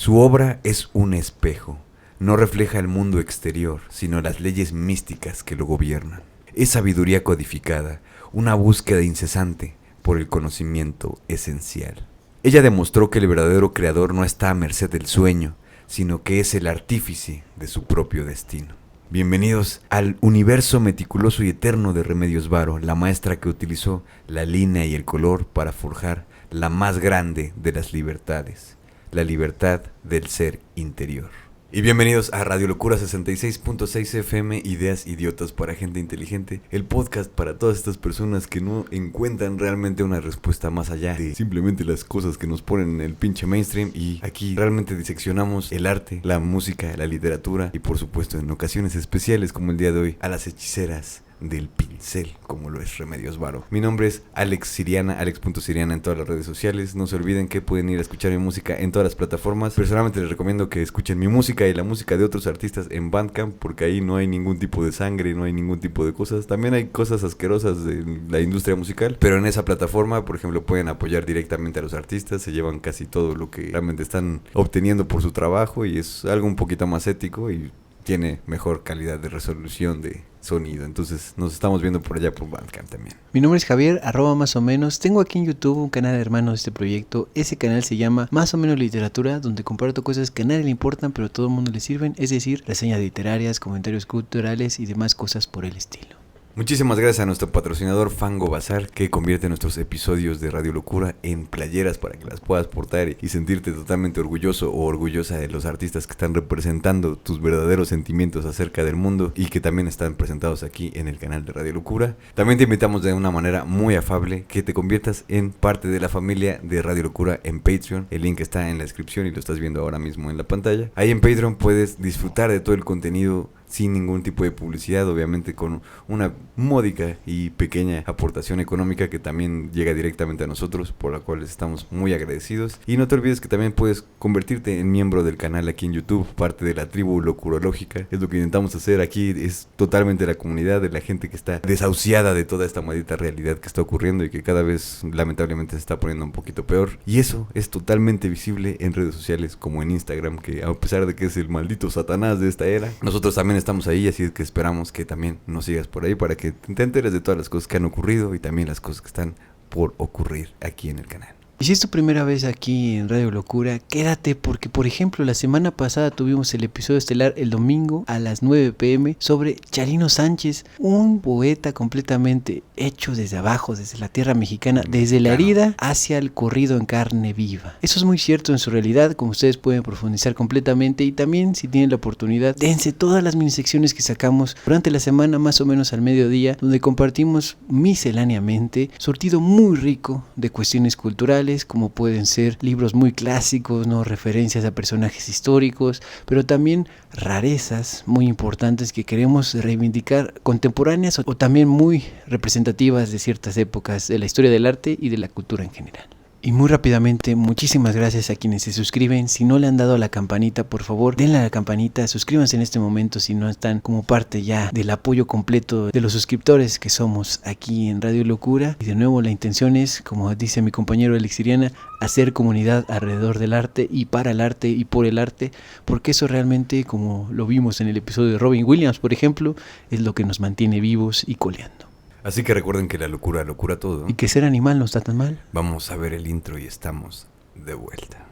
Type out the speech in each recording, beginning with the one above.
Su obra es un espejo. No refleja el mundo exterior, sino las leyes místicas que lo gobiernan. Es sabiduría codificada, una búsqueda incesante por el conocimiento esencial. Ella demostró que el verdadero creador no está a merced del sueño, sino que es el artífice de su propio destino. Bienvenidos al universo meticuloso y eterno de Remedios Varo, la maestra que utilizó la línea y el color para forjar la más grande de las libertades, la libertad del ser interior. Y bienvenidos a Radio Locura 66.6 FM, ideas idiotas para gente inteligente, el podcast para todas estas personas que no encuentran realmente una respuesta más allá de simplemente las cosas que nos ponen en el pinche mainstream. Y aquí realmente diseccionamos el arte, la música, la literatura y por supuesto en ocasiones especiales como el día de hoy a las hechiceras del pincel, como lo es Remedios Varo. Mi nombre es Alex Siriana, alex.siriana en todas las redes sociales. No se olviden que pueden ir a escuchar mi música en todas las plataformas. Personalmente les recomiendo que escuchen mi música y la música de otros artistas en Bandcamp, porque ahí no hay ningún tipo de sangre, no hay ningún tipo de cosas. También hay cosas asquerosas de la industria musical, pero en esa plataforma, por ejemplo, pueden apoyar directamente a los artistas. Se llevan casi todo lo que realmente están obteniendo por su trabajo y es algo un poquito más ético y tiene mejor calidad de resolución de sonido. Entonces nos estamos viendo por allá por Bandcamp también. Mi nombre es Javier, @más o menos. Tengo aquí en YouTube un canal hermano de este proyecto. Ese canal se llama Más o menos Literatura, donde comparto cosas que a nadie le importan pero a todo el mundo le sirven, es decir, reseñas literarias, comentarios culturales y demás cosas por el estilo. Muchísimas gracias a nuestro patrocinador Fango Bazar, que convierte nuestros episodios de Radio Locura en playeras para que las puedas portar y sentirte totalmente orgulloso o orgullosa de los artistas que están representando tus verdaderos sentimientos acerca del mundo y que también están presentados aquí en el canal de Radio Locura. También te invitamos de una manera muy afable que te conviertas en parte de la familia de Radio Locura en Patreon. El link está en la descripción y lo estás viendo ahora mismo en la pantalla. Ahí en Patreon puedes disfrutar de todo el contenido sin ningún tipo de publicidad, obviamente con una módica y pequeña aportación económica que también llega directamente a nosotros, por la cual estamos muy agradecidos. Y no te olvides que también puedes convertirte en miembro del canal aquí en YouTube, parte de la tribu locurológica. Es lo que intentamos hacer aquí, es totalmente la comunidad de la gente que está desahuciada de toda esta maldita realidad que está ocurriendo y que cada vez lamentablemente se está poniendo un poquito peor. Y eso es totalmente visible en redes sociales como en Instagram, que a pesar de que es el maldito Satanás de esta era, nosotros también estamos ahí, así es que esperamos que también nos sigas por ahí para que te enteres de todas las cosas que han ocurrido y también las cosas que están por ocurrir aquí en el canal. Y si es tu primera vez aquí en Radio Locura, quédate porque, por ejemplo, la semana pasada tuvimos el episodio estelar el domingo a las 9 p.m. sobre Charino Sánchez, un poeta completamente hecho desde abajo, desde la tierra mexicana, desde la herida hacia el corrido en carne viva. Eso es muy cierto en su realidad, como ustedes pueden profundizar completamente, y también, si tienen la oportunidad, dense todas las minisecciones que sacamos durante la semana, más o menos al mediodía, donde compartimos misceláneamente, surtido muy rico de cuestiones culturales, como pueden ser libros muy clásicos, ¿no? Referencias a personajes históricos, pero también rarezas muy importantes que queremos reivindicar, contemporáneas o también muy representativas de ciertas épocas de la historia del arte y de la cultura en general. Y muy rápidamente, muchísimas gracias a quienes se suscriben. Si no le han dado a la campanita, por favor, denle a la campanita, suscríbanse en este momento si no están como parte ya del apoyo completo de los suscriptores que somos aquí en Radio Locura. Y de nuevo, la intención es, como dice mi compañero Alex Siriana, hacer comunidad alrededor del arte y para el arte y por el arte, porque eso realmente, como lo vimos en el episodio de Robin Williams, por ejemplo, es lo que nos mantiene vivos y coleando. Así que recuerden que la locura lo cura todo. Y que ser animal no está tan mal. Vamos a ver el intro y estamos de vuelta.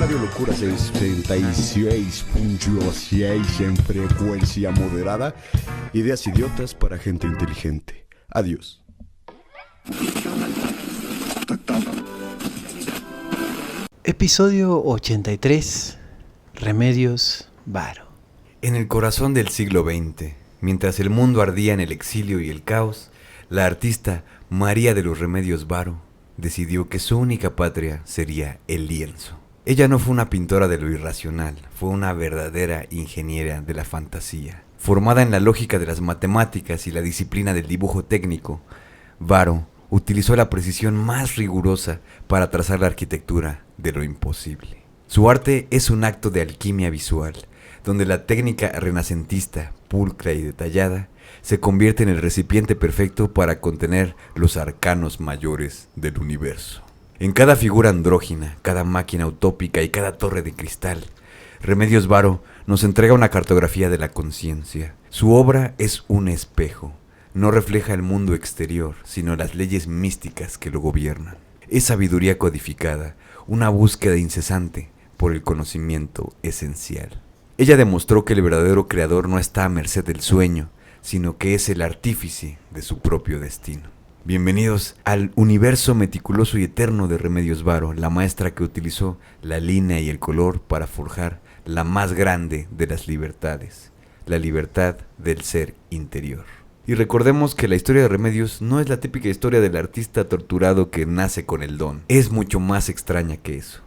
Radio Locura 66.6 en frecuencia moderada. Ideas idiotas para gente inteligente. Adiós. Episodio 83. Remedios Varo. En el corazón del siglo XX, mientras el mundo ardía en el exilio y el caos, la artista María de los Remedios Varo decidió que su única patria sería el lienzo. Ella no fue una pintora de lo irracional, fue una verdadera ingeniera de la fantasía. Formada en la lógica de las matemáticas y la disciplina del dibujo técnico, Varo utilizó la precisión más rigurosa para trazar la arquitectura de lo imposible. Su arte es un acto de alquimia visual, donde la técnica renacentista, pulcra y detallada, se convierte en el recipiente perfecto para contener los arcanos mayores del universo. En cada figura andrógina, cada máquina utópica y cada torre de cristal, Remedios Varo nos entrega una cartografía de la conciencia. Su obra es un espejo. No refleja el mundo exterior, sino las leyes místicas que lo gobiernan. Es sabiduría codificada, una búsqueda incesante por el conocimiento esencial. Ella demostró que el verdadero creador no está a merced del sueño, sino que es el artífice de su propio destino. Bienvenidos al universo meticuloso y eterno de Remedios Varo, la maestra que utilizó la línea y el color para forjar la más grande de las libertades, la libertad del ser interior. Y recordemos que la historia de Remedios no es la típica historia del artista torturado que nace con el don. Es mucho más extraña que eso.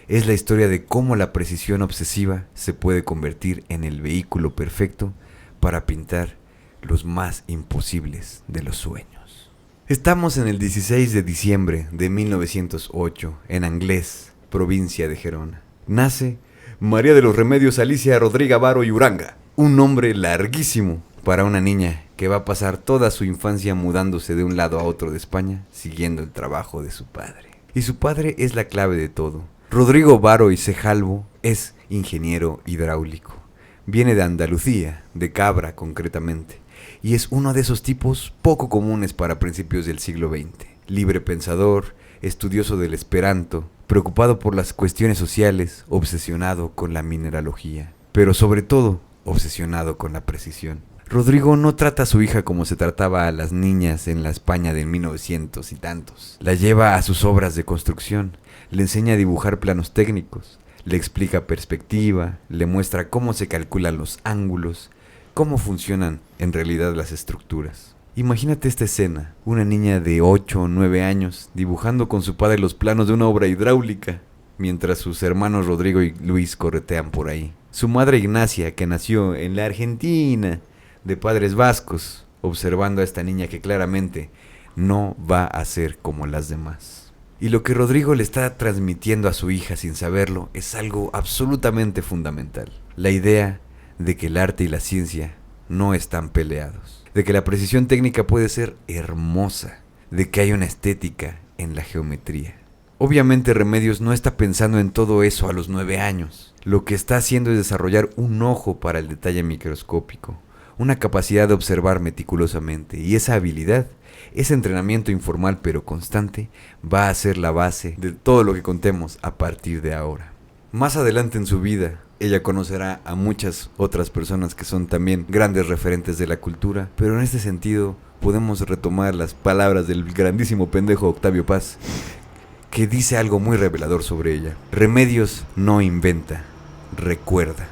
Es la historia de cómo la precisión obsesiva se puede convertir en el vehículo perfecto para pintar los más imposibles de los sueños. Estamos en el 16 de diciembre de 1908, en Anglés, provincia de Gerona. Nace María de los Remedios Alicia Rodríguez Varo y Uranga, un nombre larguísimo para una niña que va a pasar toda su infancia mudándose de un lado a otro de España, siguiendo el trabajo de su padre. Y su padre es la clave de todo. Rodrigo Varo y Cejalvo es ingeniero hidráulico. Viene de Andalucía, de Cabra concretamente, y es uno de esos tipos poco comunes para principios del siglo XX. Libre pensador, estudioso del esperanto, preocupado por las cuestiones sociales, obsesionado con la mineralogía, pero sobre todo obsesionado con la precisión. Rodrigo no trata a su hija como se trataba a las niñas en la España de 1900 y tantos. La lleva a sus obras de construcción, le enseña a dibujar planos técnicos, le explica perspectiva, le muestra cómo se calculan los ángulos, cómo funcionan en realidad las estructuras. Imagínate esta escena, una niña de 8 o 9 años dibujando con su padre los planos de una obra hidráulica, mientras sus hermanos Rodrigo y Luis corretean por ahí. Su madre Ignacia, que nació en la Argentina, de padres vascos, observando a esta niña que claramente no va a ser como las demás. Y lo que Rodrigo le está transmitiendo a su hija sin saberlo es algo absolutamente fundamental. La idea de que el arte y la ciencia no están peleados, de que la precisión técnica puede ser hermosa, de que hay una estética en la geometría. Obviamente Remedios no está pensando en todo eso a los 9 años. Lo que está haciendo es desarrollar un ojo para el detalle microscópico, una capacidad de observar meticulosamente, y esa habilidad, ese entrenamiento informal pero constante, va a ser la base de todo lo que contemos a partir de ahora. Más adelante en su vida, ella conocerá a muchas otras personas que son también grandes referentes de la cultura, pero en este sentido podemos retomar las palabras del grandísimo pendejo Octavio Paz, que dice algo muy revelador sobre ella. Remedios no inventa, recuerda.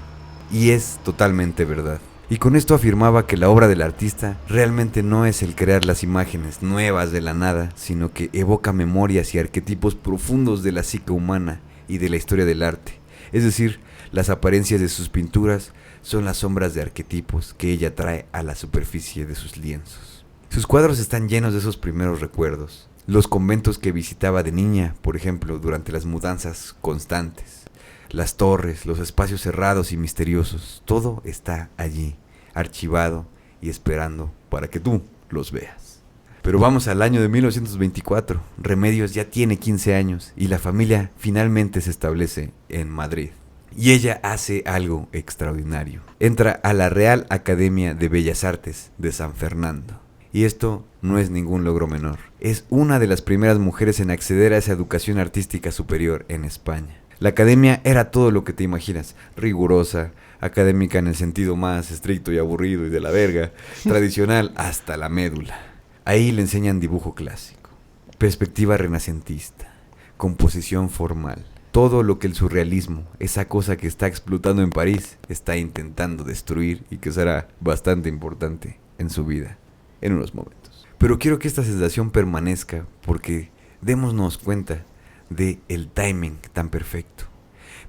Y es totalmente verdad. Y con esto afirmaba que la obra del artista realmente no es el crear las imágenes nuevas de la nada, sino que evoca memorias y arquetipos profundos de la psique humana y de la historia del arte. Es decir, las apariencias de sus pinturas son las sombras de arquetipos que ella trae a la superficie de sus lienzos. Sus cuadros están llenos de esos primeros recuerdos. Los conventos que visitaba de niña, por ejemplo, durante las mudanzas constantes. Las torres, los espacios cerrados y misteriosos, todo está allí, archivado y esperando para que tú los veas. Pero vamos al año de 1924, Remedios ya tiene 15 años y la familia finalmente se establece en Madrid. Y ella hace algo extraordinario. Entra a la Real Academia de Bellas Artes de San Fernando. Y esto no es ningún logro menor. Es una de las primeras mujeres en acceder a esa educación artística superior en España. La academia era todo lo que te imaginas, rigurosa, académica en el sentido más estricto y aburrido y de la verga, tradicional hasta la médula. Ahí le enseñan dibujo clásico, perspectiva renacentista, composición formal, todo lo que el surrealismo, esa cosa que está explotando en París, está intentando destruir y que será bastante importante en su vida, en unos momentos. Pero quiero que esta sensación permanezca porque démonos cuenta de el timing tan perfecto.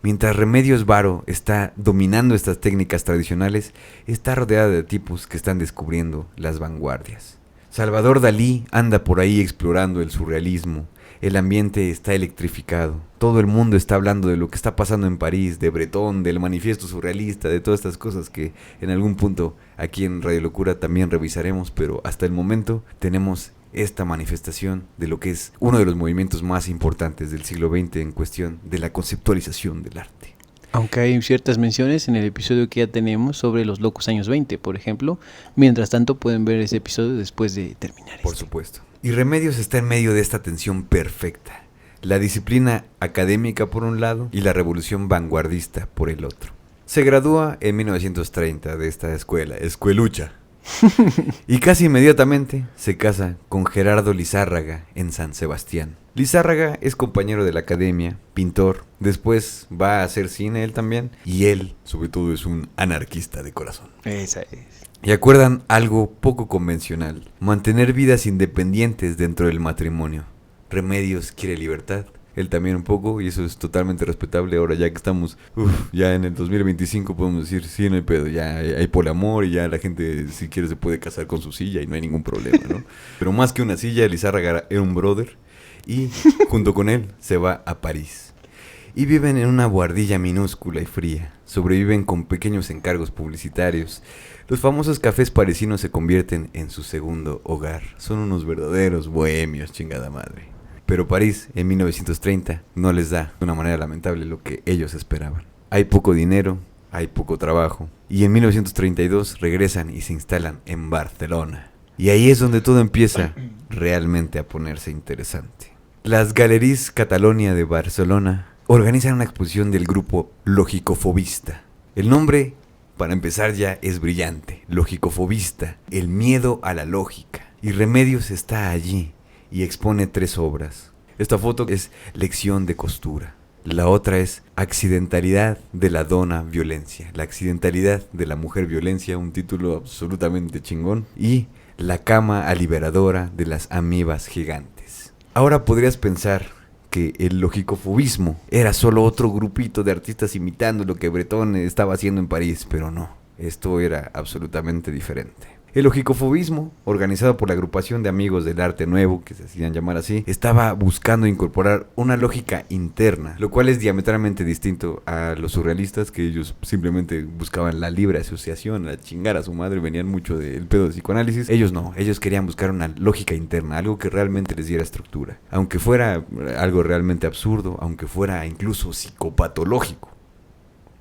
Mientras Remedios Varo está dominando estas técnicas tradicionales, está rodeada de tipos que están descubriendo las vanguardias. Salvador Dalí anda por ahí explorando el surrealismo. El ambiente está electrificado. Todo el mundo está hablando de lo que está pasando en París, de Breton, del manifiesto surrealista, de todas estas cosas que en algún punto aquí en Radio Locura también revisaremos, pero hasta el momento tenemos esta manifestación de lo que es uno de los movimientos más importantes del siglo XX en cuestión de la conceptualización del arte. Aunque hay ciertas menciones en el episodio que ya tenemos sobre los locos años 20, por ejemplo. Mientras tanto pueden ver ese episodio después de terminar. Por supuesto. Y Remedios está en medio de esta tensión perfecta. La disciplina académica por un lado y la revolución vanguardista por el otro. Se gradúa en 1930 de esta escuelucha. Y casi inmediatamente se casa con Gerardo Lizárraga en San Sebastián. Lizárraga es compañero de la academia, pintor, después va a hacer cine él también, y él, sobre todo, es un anarquista de corazón. Esa es. Y acuerdan algo poco convencional, mantener vidas independientes dentro del matrimonio. Remedios quiere libertad, él también un poco, y eso es totalmente respetable. Ahora ya que estamos ya en el 2025 podemos decir, sí, no hay pedo, ya hay poliamor y ya la gente si quiere se puede casar con su silla y no hay ningún problema, ¿no? Pero más que una silla, Lizárraga era un brother y junto con él se va a París. Y viven en una buhardilla minúscula y fría, sobreviven con pequeños encargos publicitarios. Los famosos cafés parisinos se convierten en su segundo hogar, son unos verdaderos bohemios, chingada madre. Pero París, en 1930, no les da de una manera lamentable lo que ellos esperaban. Hay poco dinero, hay poco trabajo, y en 1932 regresan y se instalan en Barcelona. Y ahí es donde todo empieza realmente a ponerse interesante. Las Galeries Catalonia de Barcelona organizan una exposición del grupo Logicofobista. El nombre, para empezar ya, es brillante. Logicofobista, el miedo a la lógica. Y Remedios está allí y expone 3 obras. Esta foto es Lección de costura. La otra es Accidentalidad de la dona violencia. La accidentalidad de la mujer violencia, un título absolutamente chingón. Y La cama aliberadora de las amibas gigantes. Ahora podrías pensar que el logicofobismo era solo otro grupito de artistas imitando lo que Breton estaba haciendo en París, pero no, esto era absolutamente diferente. El logicofobismo, organizado por la agrupación de amigos del arte nuevo, que se hacían llamar así, estaba buscando incorporar una lógica interna, lo cual es diametralmente distinto a los surrealistas, que ellos simplemente buscaban la libre asociación, a chingar a su madre, venían mucho del pedo de psicoanálisis. Ellos no, ellos querían buscar una lógica interna, algo que realmente les diera estructura, aunque fuera algo realmente absurdo, aunque fuera incluso psicopatológico.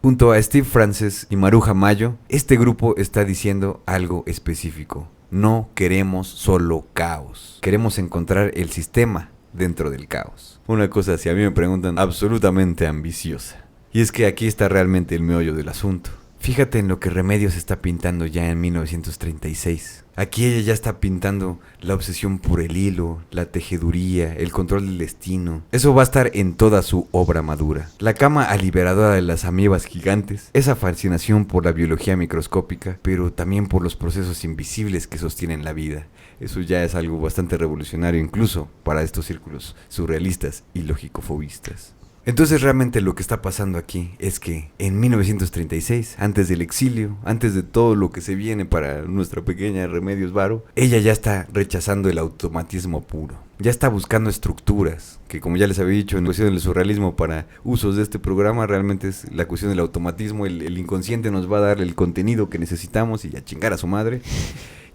Junto a Steve Francis y Maruja Mayo, este grupo está diciendo algo específico. No queremos solo caos. Queremos encontrar el sistema dentro del caos. Una cosa, si a mí me preguntan, absolutamente ambiciosa. Y es que aquí está realmente el meollo del asunto. Fíjate en lo que Remedios está pintando ya en 1936. Aquí ella ya está pintando la obsesión por el hilo, la tejeduría, el control del destino. Eso va a estar en toda su obra madura. La cama aliberadora de las amibas gigantes, esa fascinación por la biología microscópica, pero también por los procesos invisibles que sostienen la vida. Eso ya es algo bastante revolucionario incluso para estos círculos surrealistas y logicofobistas. Entonces realmente lo que está pasando aquí es que en 1936, antes del exilio, antes de todo lo que se viene para nuestra pequeña Remedios Varo, ella ya está rechazando el automatismo puro. Ya está buscando estructuras, que como ya les había dicho en cuestión del surrealismo para usos de este programa, realmente es la cuestión del automatismo, el inconsciente nos va a dar el contenido que necesitamos y a chingar a su madre.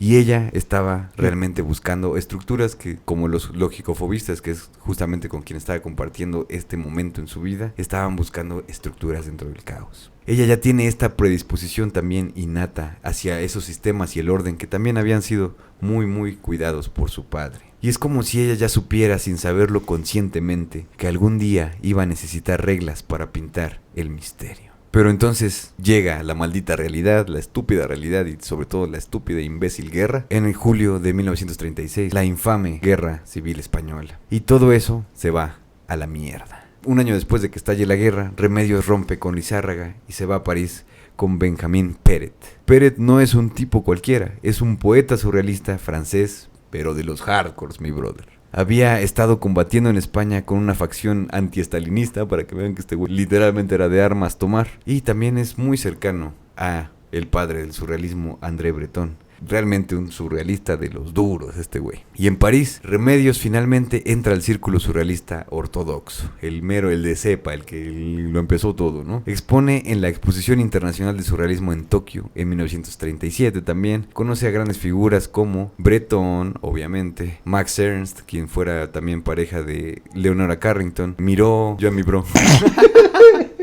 Y ella estaba realmente buscando estructuras que, como los logicofobistas, que es justamente con quien estaba compartiendo este momento en su vida, estaban buscando estructuras dentro del caos. Ella ya tiene esta predisposición también innata hacia esos sistemas y el orden que también habían sido muy cuidados por su padre. Y es como si ella ya supiera, sin saberlo conscientemente, que algún día iba a necesitar reglas para pintar el misterio. Pero entonces llega la maldita realidad, la estúpida realidad y sobre todo la estúpida e imbécil guerra en el julio de 1936, la infame Guerra Civil Española. Y todo eso se va a la mierda. Un año después de que estalle la guerra, Remedios rompe con Lizárraga y se va a París con Benjamin Perret. Perret no es un tipo cualquiera, es un poeta surrealista francés, pero de los hardcores, mi brother. Había estado combatiendo en España con una facción antiestalinista, para que vean que este güey literalmente era de armas tomar. Y también es muy cercano a el padre del surrealismo, André Breton. realmente un surrealista de los duros este güey. Y en París, Remedios finalmente entra al círculo surrealista ortodoxo, el de cepa, el que lo empezó todo, ¿no? Expone en la Exposición Internacional de Surrealismo en Tokio en 1937 también. Conoce a grandes figuras como Breton, obviamente, Max Ernst, quien fuera también pareja de Leonora Carrington, Miró, yo a mi bro,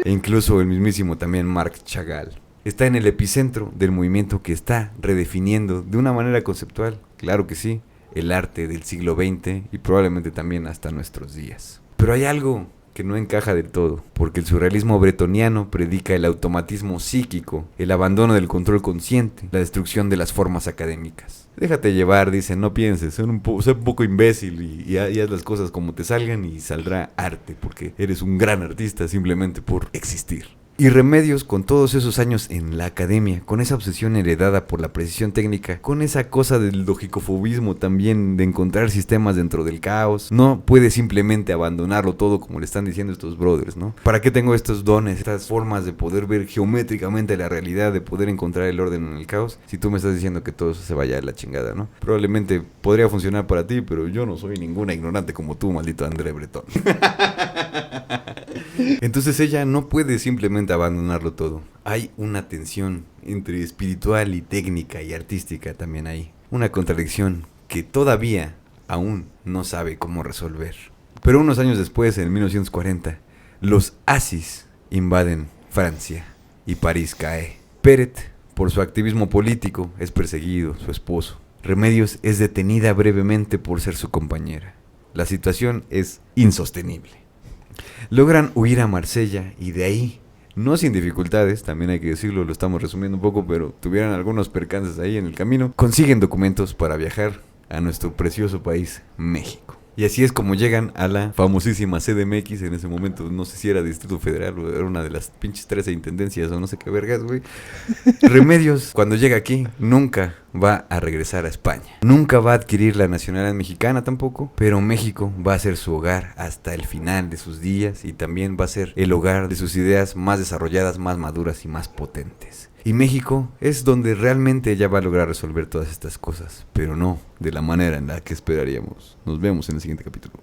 e incluso el mismísimo también Marc Chagall. Está en el epicentro del movimiento que está redefiniendo de una manera conceptual, claro que sí, el arte del siglo XX y probablemente también hasta nuestros días. Pero hay algo que no encaja del todo, porque el surrealismo bretoniano predica el automatismo psíquico, el abandono del control consciente, la destrucción de las formas académicas. Déjate llevar, dicen, no pienses, sé un poco imbécil y haz las cosas como te salgan y saldrá arte, porque eres un gran artista simplemente por existir. Y Remedios, con todos esos años en la academia, con esa obsesión heredada por la precisión técnica, con esa cosa del logicofobismo también de encontrar sistemas dentro del caos, no puede simplemente abandonarlo todo como le están diciendo estos brothers, ¿no? ¿Para qué tengo estos dones, estas formas de poder ver geométricamente la realidad, de poder encontrar el orden en el caos, si tú me estás diciendo que todo eso se vaya a la chingada, ¿no? Probablemente podría funcionar para ti, pero yo no soy ninguna ignorante como tú, maldito André Breton. Entonces ella no puede simplemente abandonarlo todo. Hay una tensión entre espiritual y técnica y artística también ahí. Una contradicción que todavía aún no sabe cómo resolver. Pero unos años después, en 1940, los Asis invaden Francia y París cae. Perret, por su activismo político, es perseguido, su esposo. Remedios es detenida brevemente por ser su compañera. La situación es insostenible. Logran huir a Marsella y de ahí, no sin dificultades, también hay que decirlo, lo estamos resumiendo un poco, pero tuvieron algunos percances ahí en el camino, consiguen documentos para viajar a nuestro precioso país, México. Y así es como llegan a la famosísima CDMX en ese momento, no sé si era Distrito Federal o era una de las pinches 13 intendencias o no sé qué vergas, güey. Remedios, cuando llega aquí, nunca va a regresar a España. Nunca va a adquirir la nacionalidad mexicana tampoco, pero México va a ser su hogar hasta el final de sus días y también va a ser el hogar de sus ideas más desarrolladas, más maduras y más potentes. Y México es donde realmente ella va a lograr resolver todas estas cosas, pero no de la manera en la que esperaríamos. Nos vemos en el siguiente capítulo.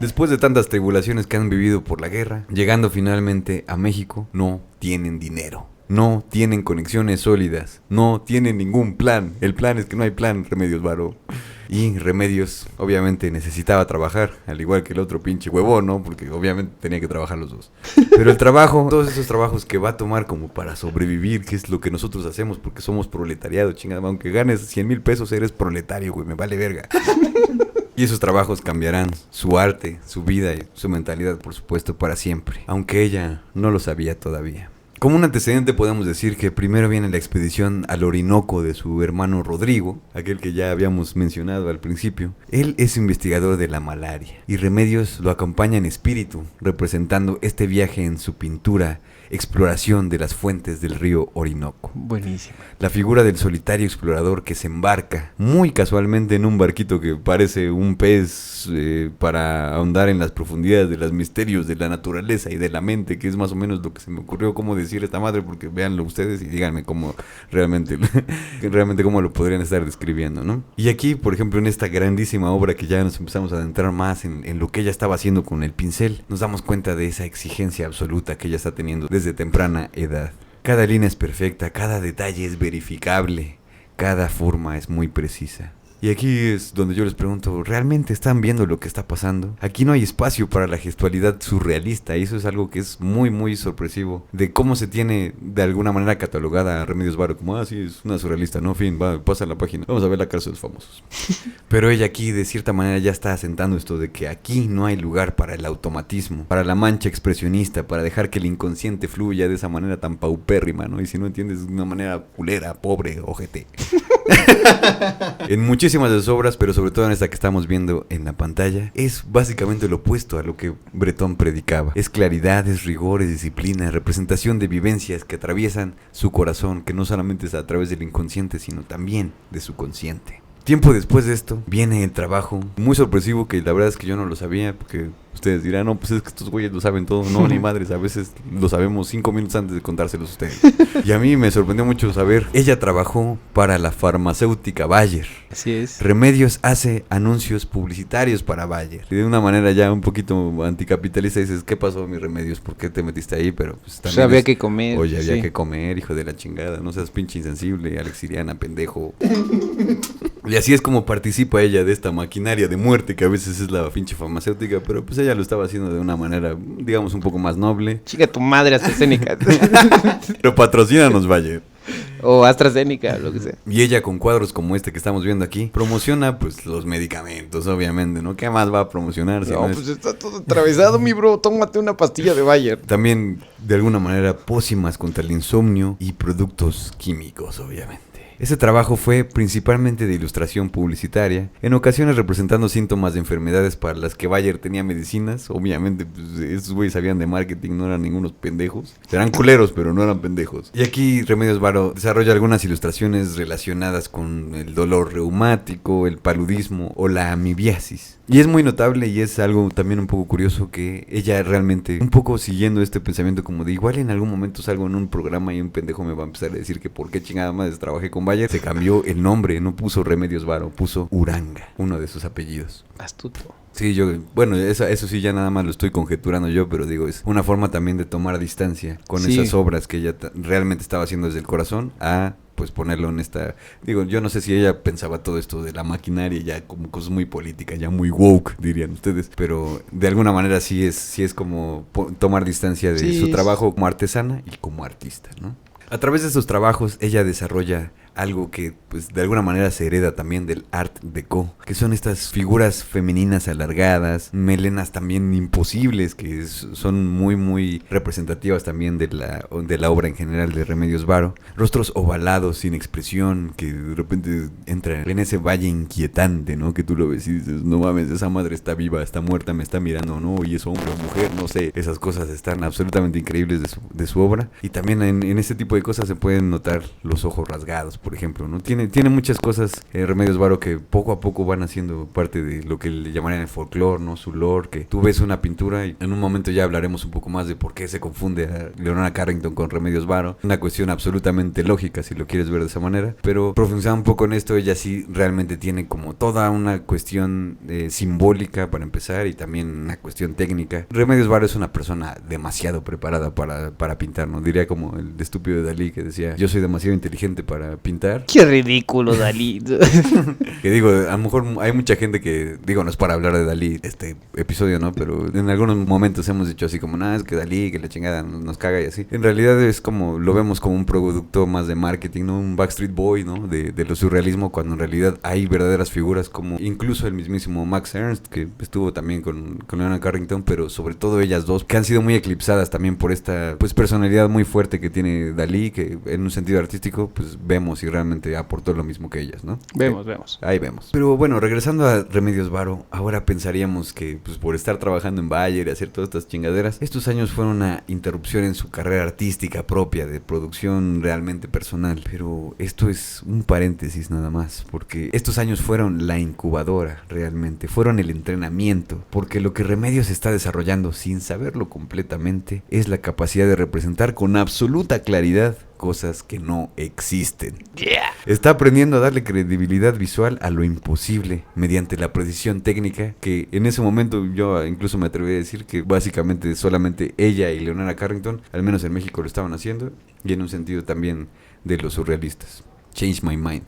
Después de tantas tribulaciones que han vivido por la guerra, llegando finalmente a México, no tienen dinero. No tienen conexiones sólidas, no tienen ningún plan. El plan es que no hay plan, Remedios Varo. Y Remedios obviamente necesitaba trabajar, al igual que el otro pinche huevón, ¿no? Porque obviamente tenía que trabajar los dos. Pero el trabajo, todos esos trabajos que va a tomar como para sobrevivir, que es lo que nosotros hacemos porque somos proletariado, chingada. Aunque ganes 100,000 pesos, eres proletario, güey, me vale verga. Y esos trabajos cambiarán su arte, su vida y su mentalidad, por supuesto, para siempre. Aunque ella no lo sabía todavía. Como un antecedente podemos decir que primero viene la expedición al Orinoco de su hermano Rodrigo, aquel que ya habíamos mencionado al principio. Él es investigador de la malaria y Remedios lo acompaña en espíritu, representando este viaje en su pintura Exploración de las fuentes del río Orinoco. Buenísimo. La figura del solitario explorador que se embarca muy casualmente en un barquito que parece un pez para ahondar en las profundidades de los misterios de la naturaleza y de la mente, que es más o menos lo que se me ocurrió cómo decir esta madre, porque véanlo ustedes y díganme cómo realmente cómo lo podrían estar describiendo, ¿no? Y aquí, por ejemplo, en esta grandísima obra que ya nos empezamos a adentrar más en lo que ella estaba haciendo con el pincel, nos damos cuenta de esa exigencia absoluta que ella está teniendo desde temprana edad. Cada línea es perfecta, cada detalle es verificable, cada forma es muy precisa. Y aquí es donde yo les pregunto, ¿realmente están viendo lo que está pasando? Aquí no hay espacio para la gestualidad surrealista, y eso es algo que es muy, muy sorpresivo, de cómo se tiene de alguna manera catalogada a Remedios Varo, como, sí, es una surrealista, ¿no? Fin, pasa la página, vamos a ver la casa de los famosos. Pero ella aquí, de cierta manera, ya está asentando esto de que aquí no hay lugar para el automatismo, para la mancha expresionista, para dejar que el inconsciente fluya de esa manera tan paupérrima, ¿no? Y si no entiendes, de una manera culera, pobre, ojete. En muchísimas de sus obras, pero sobre todo en esta que estamos viendo en la pantalla, es básicamente lo opuesto a lo que Breton predicaba. Es claridad, es rigor, es disciplina, representación de vivencias que atraviesan su corazón, que no solamente es a través del inconsciente, sino también de su consciente. Tiempo después de esto, viene el trabajo muy sorpresivo, que la verdad es que yo no lo sabía, porque Ustedes dirán, no, pues es que estos güeyes lo saben todo. No, ni madres, a veces lo sabemos 5 minutos antes de contárselos a ustedes. Y a mí me sorprendió mucho saber, ella trabajó para la farmacéutica Bayer. Así es. Remedios hace anuncios publicitarios para Bayer. Y de una manera ya un poquito anticapitalista dices, ¿qué pasó, mis Remedios? ¿Por qué te metiste ahí? Pero pues Pues también había que comer. oye, había sí. que comer, hijo de la chingada. No seas pinche insensible, Alex Iriana, pendejo. Y así es como participa ella de esta maquinaria de muerte que a veces es la pinche farmacéutica, pero pues ella lo estaba haciendo de una manera, digamos, un poco más noble. Chica tu madre AstraZeneca. Pero patrocínanos, Bayer. O AstraZeneca, lo que sea. Y ella con cuadros como este que estamos viendo aquí, promociona pues los medicamentos, obviamente, ¿no? ¿Qué más va a promocionar? Si No, no es- pues está todo atravesado, mi bro. Tómate una pastilla de Bayer. También, de alguna manera, pócimas contra el insomnio y productos químicos, obviamente. Ese trabajo fue principalmente de ilustración publicitaria, en ocasiones representando síntomas de enfermedades para las que Bayer tenía medicinas. Obviamente, pues, esos güeyes sabían de marketing, no eran ningunos pendejos. Eran culeros, pero no eran pendejos. Y aquí Remedios Varo desarrolla algunas ilustraciones relacionadas con el dolor reumático, el paludismo o la amibiasis. Y es muy notable y es algo también un poco curioso que ella realmente, un poco siguiendo este pensamiento como de igual en algún momento salgo en un programa y un pendejo me va a empezar a decir que por qué chingada más trabajé con Bayer, se cambió el nombre, no puso Remedios Varo, puso Uranga, uno de sus apellidos. Astuto. Sí, bueno, eso sí ya nada más lo estoy conjeturando yo, pero digo, es una forma también de tomar distancia con Sí. esas obras que ella realmente estaba haciendo desde el corazón a pues ponerlo en esta, digo, yo no sé si ella pensaba todo esto de la maquinaria ya como cosas muy políticas, ya muy woke, dirían ustedes, pero de alguna manera sí es como tomar distancia de Sí, su es- trabajo como artesana y como artista, ¿no? A través de sus trabajos ella desarrolla algo que pues de alguna manera se hereda también del Art Deco, que son estas figuras femeninas alargadas, melenas también imposibles, que son muy representativas también de la obra en general de Remedios Varo, rostros ovalados, sin expresión, que de repente entra en ese valle inquietante, ¿no? Que tú lo ves y dices, no mames, esa madre está viva, está muerta, me está mirando, ¿no? Y es hombre o mujer, no sé, esas cosas están absolutamente increíbles de su obra, y también en este tipo de cosas se pueden notar los ojos rasgados, por ejemplo, ¿no? Tiene muchas cosas, Remedios Varo, que poco a poco van haciendo parte de lo que le llamarían el folclore, ¿no? Su lore, que tú ves una pintura y en un momento ya hablaremos un poco más de por qué se confunde a Leonora Carrington con Remedios Varo. Una cuestión absolutamente lógica si lo quieres ver de esa manera, pero profundizando un poco en esto, ella sí realmente tiene como toda una cuestión simbólica para empezar y también una cuestión técnica. Remedios Varo es una persona demasiado preparada para pintar, ¿no? Diría como el estúpido de Dalí que decía, yo soy demasiado inteligente para pintar. Qué ridículo, Dalí. Que digo, a lo mejor hay mucha gente que, digo, no es para hablar de Dalí este episodio, ¿no? Pero en algunos momentos hemos dicho así como, es que Dalí, que la chingada nos caga y así. En realidad es como, lo vemos como un producto más de marketing, ¿no? Un Backstreet Boy, ¿no? De lo surrealismo, cuando en realidad hay verdaderas figuras como incluso el mismísimo Max Ernst, que estuvo también con Leonora Carrington, pero sobre todo ellas dos, que han sido muy eclipsadas también por esta, pues, personalidad muy fuerte que tiene Dalí, que en un sentido artístico, pues, vemos si realmente aportó lo mismo que ellas, ¿no? Vemos. Ahí vemos. Pero bueno, regresando a Remedios Varo, ahora pensaríamos que pues por estar trabajando en Bayer y hacer todas estas chingaderas, estos años fueron una interrupción en su carrera artística propia, de producción realmente personal. Pero esto es un paréntesis nada más, porque estos años fueron la incubadora realmente, fueron el entrenamiento, porque lo que Remedios está desarrollando sin saberlo completamente es la capacidad de representar con absoluta claridad cosas que no existen. Está aprendiendo a darle credibilidad visual a lo imposible mediante la precisión técnica que en ese momento yo incluso me atreví a decir que básicamente solamente ella y Leonora Carrington, al menos en México, lo estaban haciendo, y en un sentido también de los surrealistas. Change My Mind.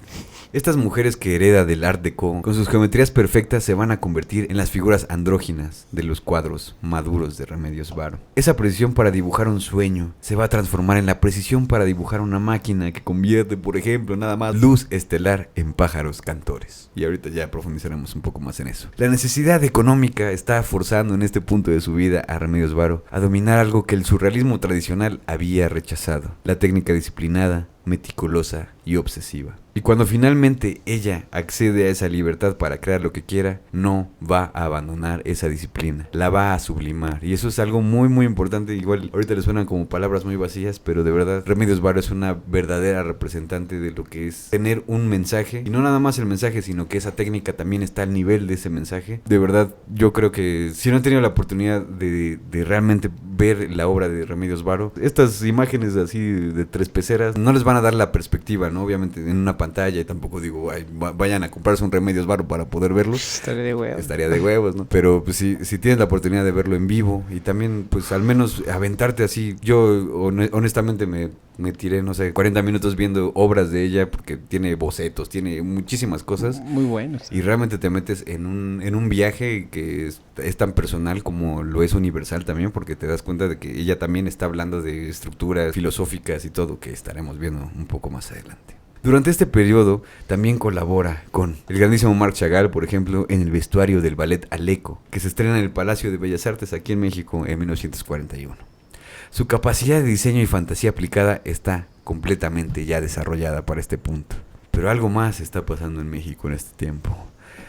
Estas mujeres que hereda del Art Deco, con sus geometrías perfectas, se van a convertir en las figuras andróginas de los cuadros maduros de Remedios Varo. Esa precisión para dibujar un sueño se va a transformar en la precisión para dibujar una máquina que convierte, por ejemplo, nada más luz estelar en pájaros cantores. Y ahorita ya profundizaremos un poco más en eso. La necesidad económica está forzando en este punto de su vida a Remedios Varo a dominar algo que el surrealismo tradicional había rechazado: la técnica disciplinada, meticulosa y obsesiva. Y cuando finalmente ella accede a esa libertad para crear lo que quiera, no va a abandonar esa disciplina, la va a sublimar. Y eso es algo muy muy importante. Igual ahorita les suenan como palabras muy vacías, pero de verdad Remedios Varo es una verdadera representante de lo que es tener un mensaje. Y no nada más el mensaje, sino que esa técnica también está al nivel de ese mensaje. De verdad, yo creo que si no han tenido la oportunidad de realmente ver la obra de Remedios Varo, estas imágenes así de tres peceras no les van a dar la perspectiva, ¿no? Obviamente en una pantalla, y tampoco digo, ay, vayan a comprarse un Remedios Varo para poder verlo. Estaría de huevos, ¿no? Pero pues si tienes la oportunidad de verlo en vivo y también pues al menos aventarte así. Yo honestamente me tiré, no sé, 40 minutos viendo obras de ella porque tiene bocetos, tiene muchísimas cosas. Muy buenos. Y realmente te metes en un viaje que es tan personal como lo es universal también, porque te das cuenta de que ella también está hablando de estructuras filosóficas y todo, que estaremos viendo un poco más adelante. Durante este periodo también colabora con el grandísimo Marc Chagall, por ejemplo, en el vestuario del ballet Aleco, que se estrena en el Palacio de Bellas Artes aquí en México en 1941. Su capacidad de diseño y fantasía aplicada está completamente ya desarrollada para este punto. Pero algo más está pasando en México en este tiempo.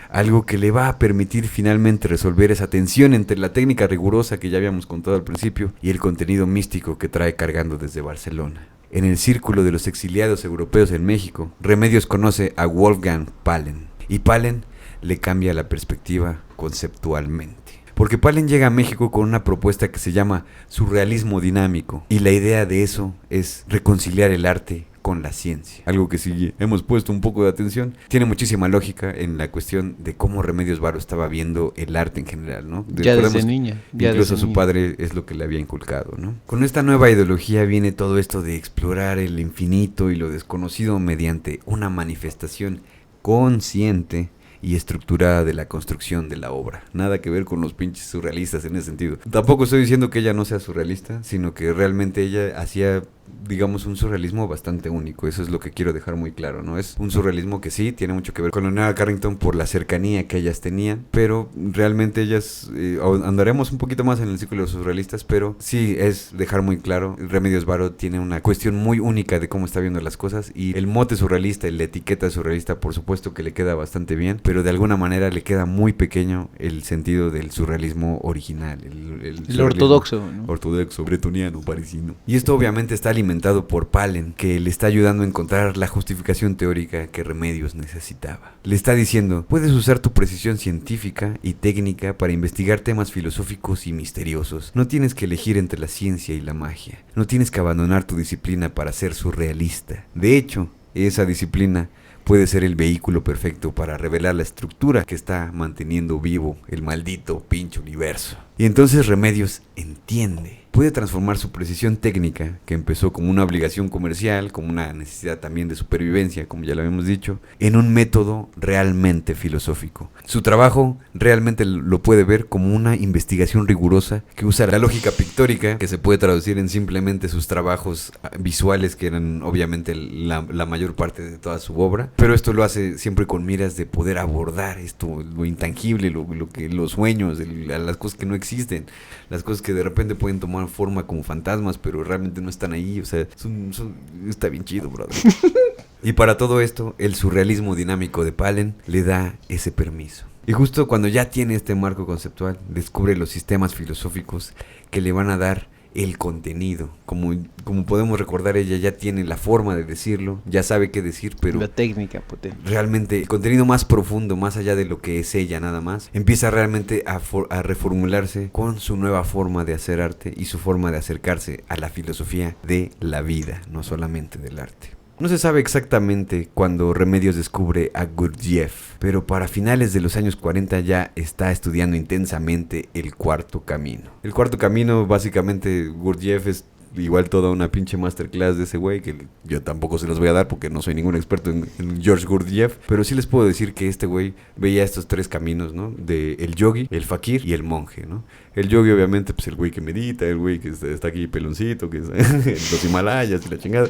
Algo que le va a permitir finalmente resolver esa tensión entre la técnica rigurosa que ya habíamos contado al principio y el contenido místico que trae cargando desde Barcelona. En el círculo de los exiliados europeos en México, Remedios conoce a Wolfgang Pahlen. Y Pahlen le cambia la perspectiva conceptualmente. Porque Pahlen llega a México con una propuesta que se llama surrealismo dinámico. Y la idea de eso es reconciliar el arte con la ciencia. Algo que sí hemos puesto un poco de atención. Tiene muchísima lógica en la cuestión de cómo Remedios Varo estaba viendo el arte en general, ¿no? Ya desde niña. Incluso su padre es lo que le había inculcado, ¿no? Con esta nueva ideología viene todo esto de explorar el infinito y lo desconocido mediante una manifestación consciente y estructurada de la construcción de la obra. Nada que ver con los pinches surrealistas en ese sentido. Tampoco estoy diciendo que ella no sea surrealista, sino que realmente ella hacía, digamos, un surrealismo bastante único. Eso es lo que quiero dejar muy claro, ¿no? Es un surrealismo que sí tiene mucho que ver con Leonora Carrington por la cercanía que ellas tenían, pero realmente ellas, andaremos un poquito más en el círculo de los surrealistas, pero sí es dejar muy claro, Remedios Varo tiene una cuestión muy única de cómo está viendo las cosas, y el mote surrealista y la etiqueta surrealista por supuesto que le queda bastante bien, pero de alguna manera le queda muy pequeño el sentido del surrealismo original, el ortodoxo, ¿no? Ortodoxo, bretoniano, parisino. Y esto obviamente está alimentado por Pahlen, que le está ayudando a encontrar la justificación teórica que Remedios necesitaba. Le está diciendo, puedes usar tu precisión científica y técnica para investigar temas filosóficos y misteriosos. No tienes que elegir entre la ciencia y la magia. No tienes que abandonar tu disciplina para ser surrealista. De hecho, esa disciplina puede ser el vehículo perfecto para revelar la estructura que está manteniendo vivo el maldito pinche universo. Y entonces Remedios entiende. Puede transformar su precisión técnica, que empezó como una obligación comercial, como una necesidad también de supervivencia, como ya lo habíamos dicho, en un método realmente filosófico. Su trabajo realmente lo puede ver como una investigación rigurosa que usa la lógica pictórica, que se puede traducir en simplemente sus trabajos visuales, que eran obviamente la mayor parte de toda su obra, pero esto lo hace siempre con miras de poder abordar esto, lo intangible, los sueños, las cosas que no existen, las cosas que de repente pueden tomar forma como fantasmas, pero realmente no están ahí. O sea, está bien chido, brother. Y para todo esto, el surrealismo dinámico de Pahlen le da ese permiso. Y justo cuando ya tiene este marco conceptual, descubre los sistemas filosóficos que le van a dar el contenido. Como podemos recordar, ella ya tiene la forma de decirlo, ya sabe qué decir, pero la técnica potente. Realmente el contenido más profundo, más allá de lo que es ella nada más, empieza realmente a reformularse con su nueva forma de hacer arte y su forma de acercarse a la filosofía de la vida, no solamente del arte. No se sabe exactamente cuándo Remedios descubre a Gurdjieff, pero para finales de los años 40 ya está estudiando intensamente el Cuarto Camino. El Cuarto Camino, básicamente, Gurdjieff es igual toda una pinche masterclass de ese güey, que yo tampoco se los voy a dar porque no soy ningún experto en George Gurdjieff, pero sí les puedo decir que este güey veía estos tres caminos, ¿no? De el yogi, el fakir y el monje, ¿no? El yogi, obviamente, pues el güey que medita, el güey que está aquí peloncito, que es en los Himalayas y la chingada.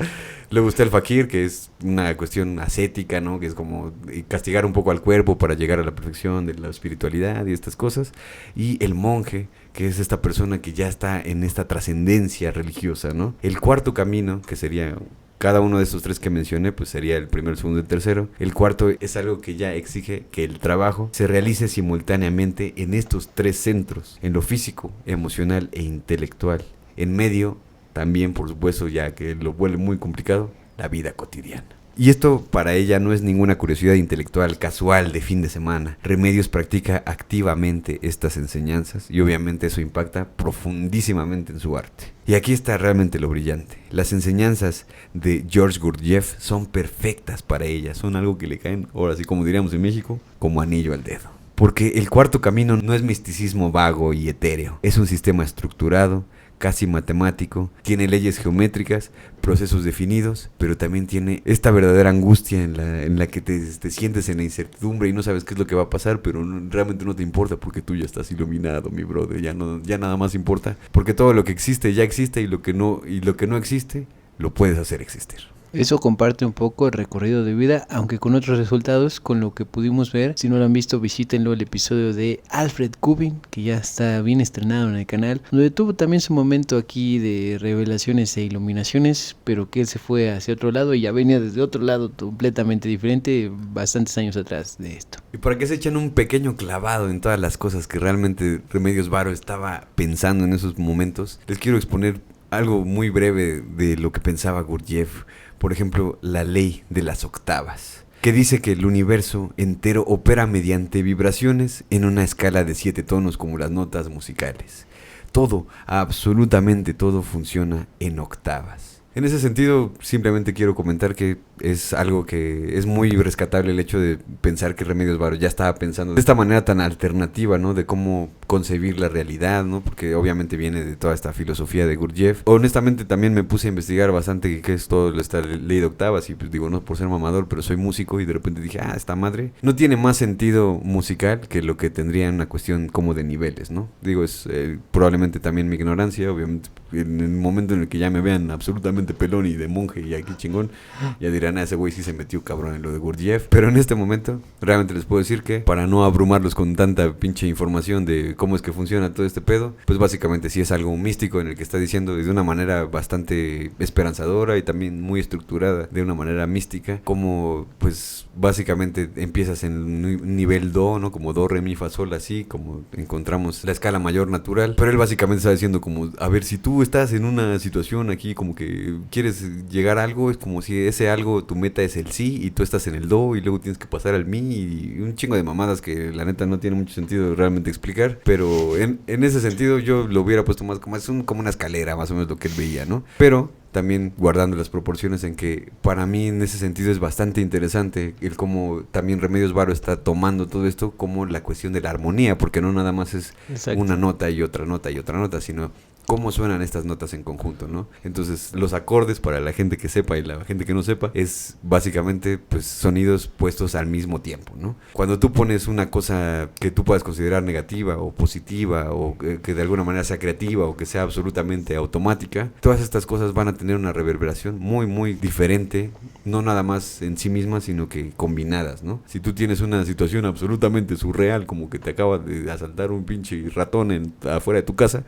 Luego está el fakir, que es una cuestión ascética, ¿no? Que es como castigar un poco al cuerpo para llegar a la perfección de la espiritualidad y estas cosas. Y el monje, que es esta persona que ya está en esta trascendencia religiosa, ¿no? El cuarto camino, que sería Cada uno de estos tres que mencioné, pues sería el primero, el segundo y el tercero. El cuarto es algo que ya exige que el trabajo se realice simultáneamente en estos tres centros, en lo físico, emocional e intelectual. En medio, también por supuesto, ya que lo vuelve muy complicado, la vida cotidiana. Y esto para ella no es ninguna curiosidad intelectual casual de fin de semana. Remedios practica activamente estas enseñanzas y obviamente eso impacta profundísimamente en su arte. Y aquí está realmente lo brillante. Las enseñanzas de George Gurdjieff son perfectas para ella, son algo que le caen, ahora sí como diríamos en México, como anillo al dedo. Porque el cuarto camino no es misticismo vago y etéreo, es un sistema estructurado, casi matemático, tiene leyes geométricas, procesos definidos, pero también tiene esta verdadera angustia en la que te sientes en la incertidumbre y no sabes qué es lo que va a pasar, pero realmente no te importa porque tú ya estás iluminado, mi brother, ya nada más importa, porque todo lo que existe ya existe y lo que no existe lo puedes hacer existir. Eso comparte un poco el recorrido de vida, aunque con otros resultados, con lo que pudimos ver. Si no lo han visto, visítenlo, el episodio de Alfred Kubin, que ya está bien estrenado en el canal, donde tuvo también su momento aquí de revelaciones e iluminaciones, pero que él se fue hacia otro lado y ya venía desde otro lado completamente diferente, bastantes años atrás de esto. Y para que se echen un pequeño clavado en todas las cosas que realmente Remedios Varo estaba pensando en esos momentos, les quiero exponer algo muy breve de lo que pensaba Gurdjieff. Por ejemplo, la ley de las octavas, que dice que el universo entero opera mediante vibraciones en una escala de 7 tonos como las notas musicales. Todo, absolutamente todo funciona en octavas. En ese sentido, simplemente quiero comentar que es algo que es muy rescatable el hecho de pensar que Remedios Varo ya estaba pensando de esta manera tan alternativa, ¿no? De cómo concebir la realidad, ¿no? Porque obviamente viene de toda esta filosofía de Gurdjieff. Honestamente también me puse a investigar bastante qué es todo esta ley de octavas y pues digo, no por ser mamador, pero soy músico y de repente dije, esta madre no tiene más sentido musical que lo que tendría en una cuestión como de niveles, ¿no? Digo, es probablemente también mi ignorancia, obviamente en el momento en el que ya me vean absolutamente pelón y de monje y aquí chingón, ya dirán, ese güey sí se metió cabrón en lo de Gurdjieff. Pero en este momento, realmente les puedo decir que, para no abrumarlos con tanta pinche información de cómo es que funciona todo este pedo, pues básicamente sí es algo místico en el que está diciendo de una manera bastante esperanzadora y también muy estructurada, de una manera mística, como pues básicamente empiezas en un nivel do, ¿no? Como do, re, mi, fa, sol, así, como encontramos la escala mayor natural, pero él básicamente está diciendo como, a ver, si tú estás en una situación aquí como que quieres llegar a algo, es como si ese algo, tu meta es el sí y tú estás en el do y luego tienes que pasar al mi y un chingo de mamadas que la neta no tiene mucho sentido realmente explicar, pero en ese sentido yo lo hubiera puesto más como, como una escalera más o menos lo que él veía, ¿no? Pero también guardando las proporciones en que para mí en ese sentido es bastante interesante el cómo también Remedios Varo está tomando todo esto como la cuestión de la armonía, porque no nada más es Exacto. una nota y otra nota y otra nota, sino cómo suenan estas notas en conjunto, ¿no? Entonces, los acordes, para la gente que sepa y la gente que no sepa, es básicamente pues sonidos puestos al mismo tiempo, ¿no? Cuando tú pones una cosa que tú puedas considerar negativa o positiva o que de alguna manera sea creativa o que sea absolutamente automática, todas estas cosas van a tener una reverberación muy, muy diferente, no nada más en sí mismas, sino que combinadas, ¿no? Si tú tienes una situación absolutamente surreal, como que te acaba de asaltar un pinche ratón afuera de tu casa,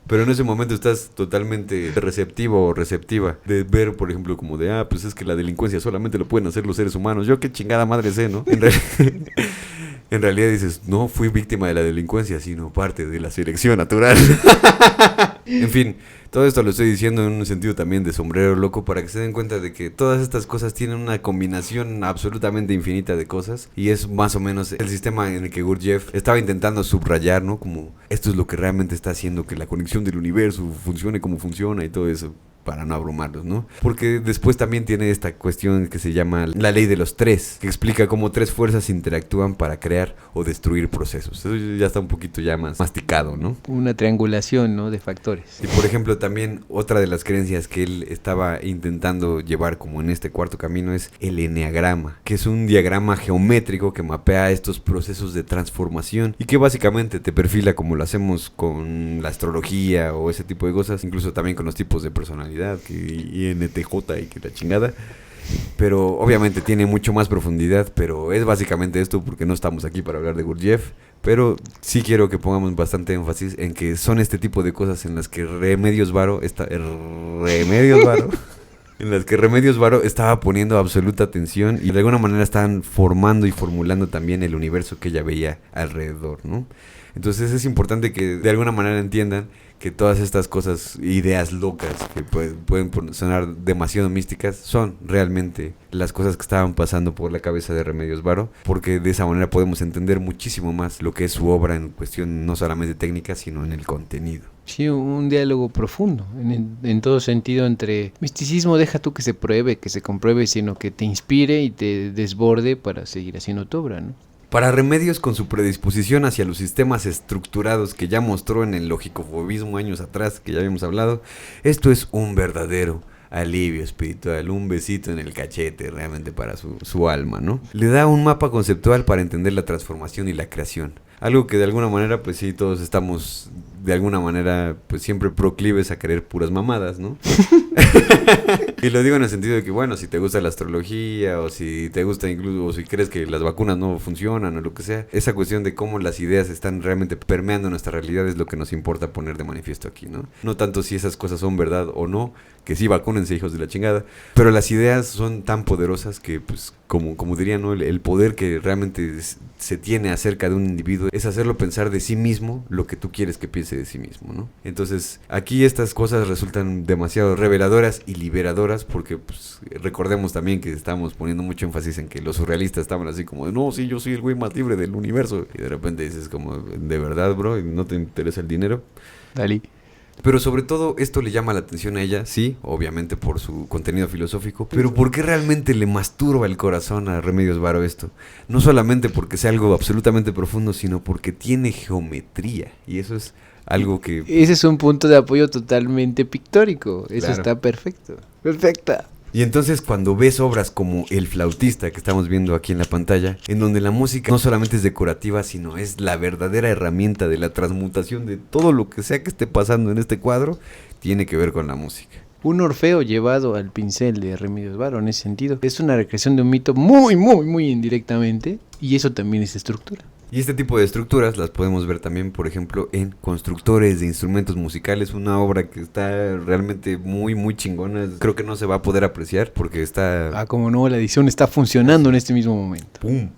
pero en ese momento estás totalmente receptivo o receptiva de ver, por ejemplo, como de, pues es que la delincuencia solamente lo pueden hacer los seres humanos. Yo qué chingada madre sé, ¿no? En realidad dices, no fui víctima de la delincuencia, sino parte de la selección natural. En fin, todo esto lo estoy diciendo en un sentido también de sombrero loco para que se den cuenta de que todas estas cosas tienen una combinación absolutamente infinita de cosas y es más o menos el sistema en el que Gurdjieff estaba intentando subrayar, ¿no? Como esto es lo que realmente está haciendo que la conexión del universo funcione como funciona y todo eso, para no abrumarlos, ¿no? Porque después también tiene esta cuestión que se llama la ley de los tres, que explica cómo tres fuerzas interactúan para crear o destruir procesos. Eso ya está un poquito ya más masticado, ¿no? Una triangulación, ¿no? De factores. Y por ejemplo también otra de las creencias que él estaba intentando llevar como en este cuarto camino es el eneagrama, que es un diagrama geométrico que mapea estos procesos de transformación y que básicamente te perfila como lo hacemos con la astrología o ese tipo de cosas, incluso también con los tipos de personalidad, que INTJ y que la chingada. Pero obviamente tiene mucho más profundidad, pero es básicamente esto porque no estamos aquí para hablar de Gurdjieff, Pero sí quiero que pongamos bastante énfasis en que son este tipo de cosas en las que Remedios Varo en las que Remedios Varo estaba poniendo absoluta atención y de alguna manera estaban formando y formulando también el universo que ella veía alrededor, ¿no? Entonces es importante que de alguna manera entiendan que todas estas cosas, ideas locas que pueden sonar demasiado místicas, son realmente las cosas que estaban pasando por la cabeza de Remedios Varo, porque de esa manera podemos entender muchísimo más lo que es su obra en cuestión no solamente técnica, sino en el contenido. Sí, un diálogo profundo, en todo sentido, entre misticismo, deja tú que se pruebe, que se compruebe, sino que te inspire y te desborde para seguir haciendo tu obra, ¿no? Para Remedios, con su predisposición hacia los sistemas estructurados que ya mostró en el logicofobismo años atrás, que ya habíamos hablado, esto es un verdadero alivio espiritual, un besito en el cachete realmente para su alma, ¿no? Le da un mapa conceptual para entender la transformación y la creación. Algo que de alguna manera, pues sí, todos estamos de alguna manera, pues siempre proclives a querer puras mamadas, ¿no? Y lo digo en el sentido de que, bueno, si te gusta la astrología o si te gusta incluso, o si crees que las vacunas no funcionan o lo que sea, esa cuestión de cómo las ideas están realmente permeando nuestra realidad es lo que nos importa poner de manifiesto aquí, ¿no? No tanto si esas cosas son verdad o no, que sí, vacúnense, hijos de la chingada, pero las ideas son tan poderosas que, pues, como diría, ¿no? El poder que realmente se tiene acerca de un individuo es hacerlo pensar de sí mismo lo que tú quieres que piense de sí mismo, ¿no? Entonces, aquí estas cosas resultan demasiado reveladoras y liberadoras porque, pues, recordemos también que estamos poniendo mucho énfasis en que los surrealistas estaban así como, no, sí, yo soy el güey más libre del universo. Y de repente dices como, ¿de verdad, bro? ¿Y no te interesa el dinero? Dalí. Pero sobre todo esto le llama la atención a ella, sí, obviamente por su contenido filosófico, pero ¿por qué realmente le masturba el corazón a Remedios Varo esto? No solamente porque sea algo absolutamente profundo, sino porque tiene geometría, y eso es algo que... Ese es un punto de apoyo totalmente pictórico, eso Claro. está perfecto. Perfecta. Y entonces cuando ves obras como El Flautista que estamos viendo aquí en la pantalla, en donde la música no solamente es decorativa, sino es la verdadera herramienta de la transmutación de todo lo que sea que esté pasando en este cuadro, tiene que ver con la música. Un Orfeo llevado al pincel de Remedios Varo en ese sentido. Es una recreación de un mito muy indirectamente, y eso también es estructura. Y este tipo de estructuras las podemos ver también, por ejemplo, en Constructores de Instrumentos Musicales, una obra que está realmente muy chingona. Creo que no se va a poder apreciar porque está... Como no, la edición está funcionando en este mismo momento. ¡Pum!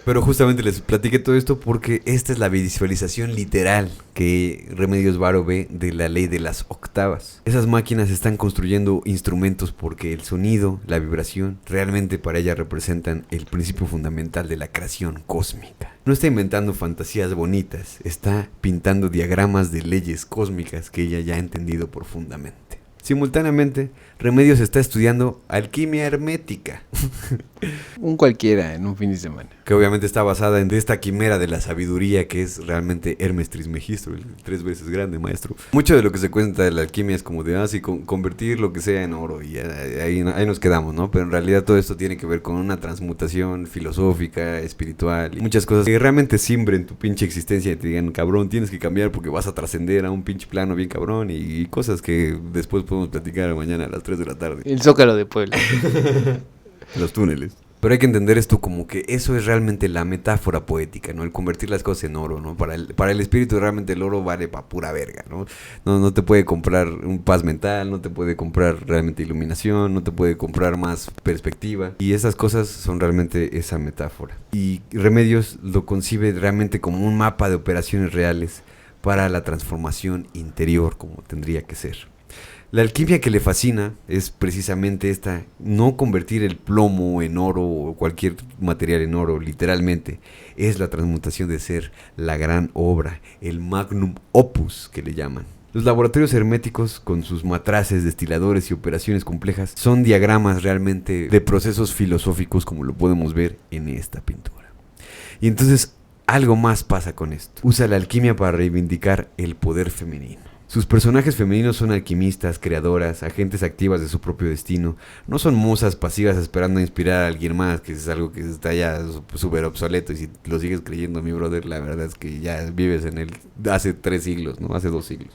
Pero justamente les platiqué todo esto porque esta es la visualización literal que Remedios Varo ve de la ley de las octavas. Esas máquinas están construyendo instrumentos porque el sonido, la vibración, realmente para ella representan el principio fundamental de la creación cósmica. No está inventando fantasías bonitas, está pintando diagramas de leyes cósmicas que ella ya ha entendido profundamente. Simultáneamente, Remedios está estudiando alquimia hermética. Un cualquiera en un fin de semana. Que obviamente está basada en esta quimera de la sabiduría que es realmente Hermes Trismegisto, el 3 veces grande maestro. Mucho de lo que se cuenta de la alquimia es como de, sí, convertir lo que sea en oro y ahí nos quedamos, ¿no? Pero en realidad todo esto tiene que ver con una transmutación filosófica, espiritual y muchas cosas que realmente siembren tu pinche existencia y te digan, cabrón, tienes que cambiar porque vas a trascender a un pinche plano bien cabrón y cosas que después podemos platicar mañana a las 3 de la tarde. El Zócalo de Puebla. Los túneles. Pero hay que entender esto como que eso es realmente la metáfora poética, ¿no? El convertir las cosas en oro, ¿no? Para el espíritu realmente el oro vale pa' pura verga, ¿no? No te puede comprar un paz mental, no te puede comprar realmente iluminación, no te puede comprar más perspectiva. Y esas cosas son realmente esa metáfora. Y Remedios lo concibe realmente como un mapa de operaciones reales para la transformación interior como tendría que ser. La alquimia que le fascina es precisamente esta, no convertir el plomo en oro o cualquier material en oro, literalmente, es la transmutación de ser la gran obra, el magnum opus que le llaman. Los laboratorios herméticos, con sus matraces, destiladores y operaciones complejas, son diagramas realmente de procesos filosóficos como lo podemos ver en esta pintura. Y entonces, algo más pasa con esto. Usa la alquimia para reivindicar el poder femenino. Sus personajes femeninos son alquimistas, creadoras, agentes activas de su propio destino. No son musas pasivas esperando a inspirar a alguien más, que es algo que está ya súper obsoleto. Y si lo sigues creyendo, mi brother, la verdad es que ya vives en él hace 3 siglos, ¿no? Hace 2 siglos.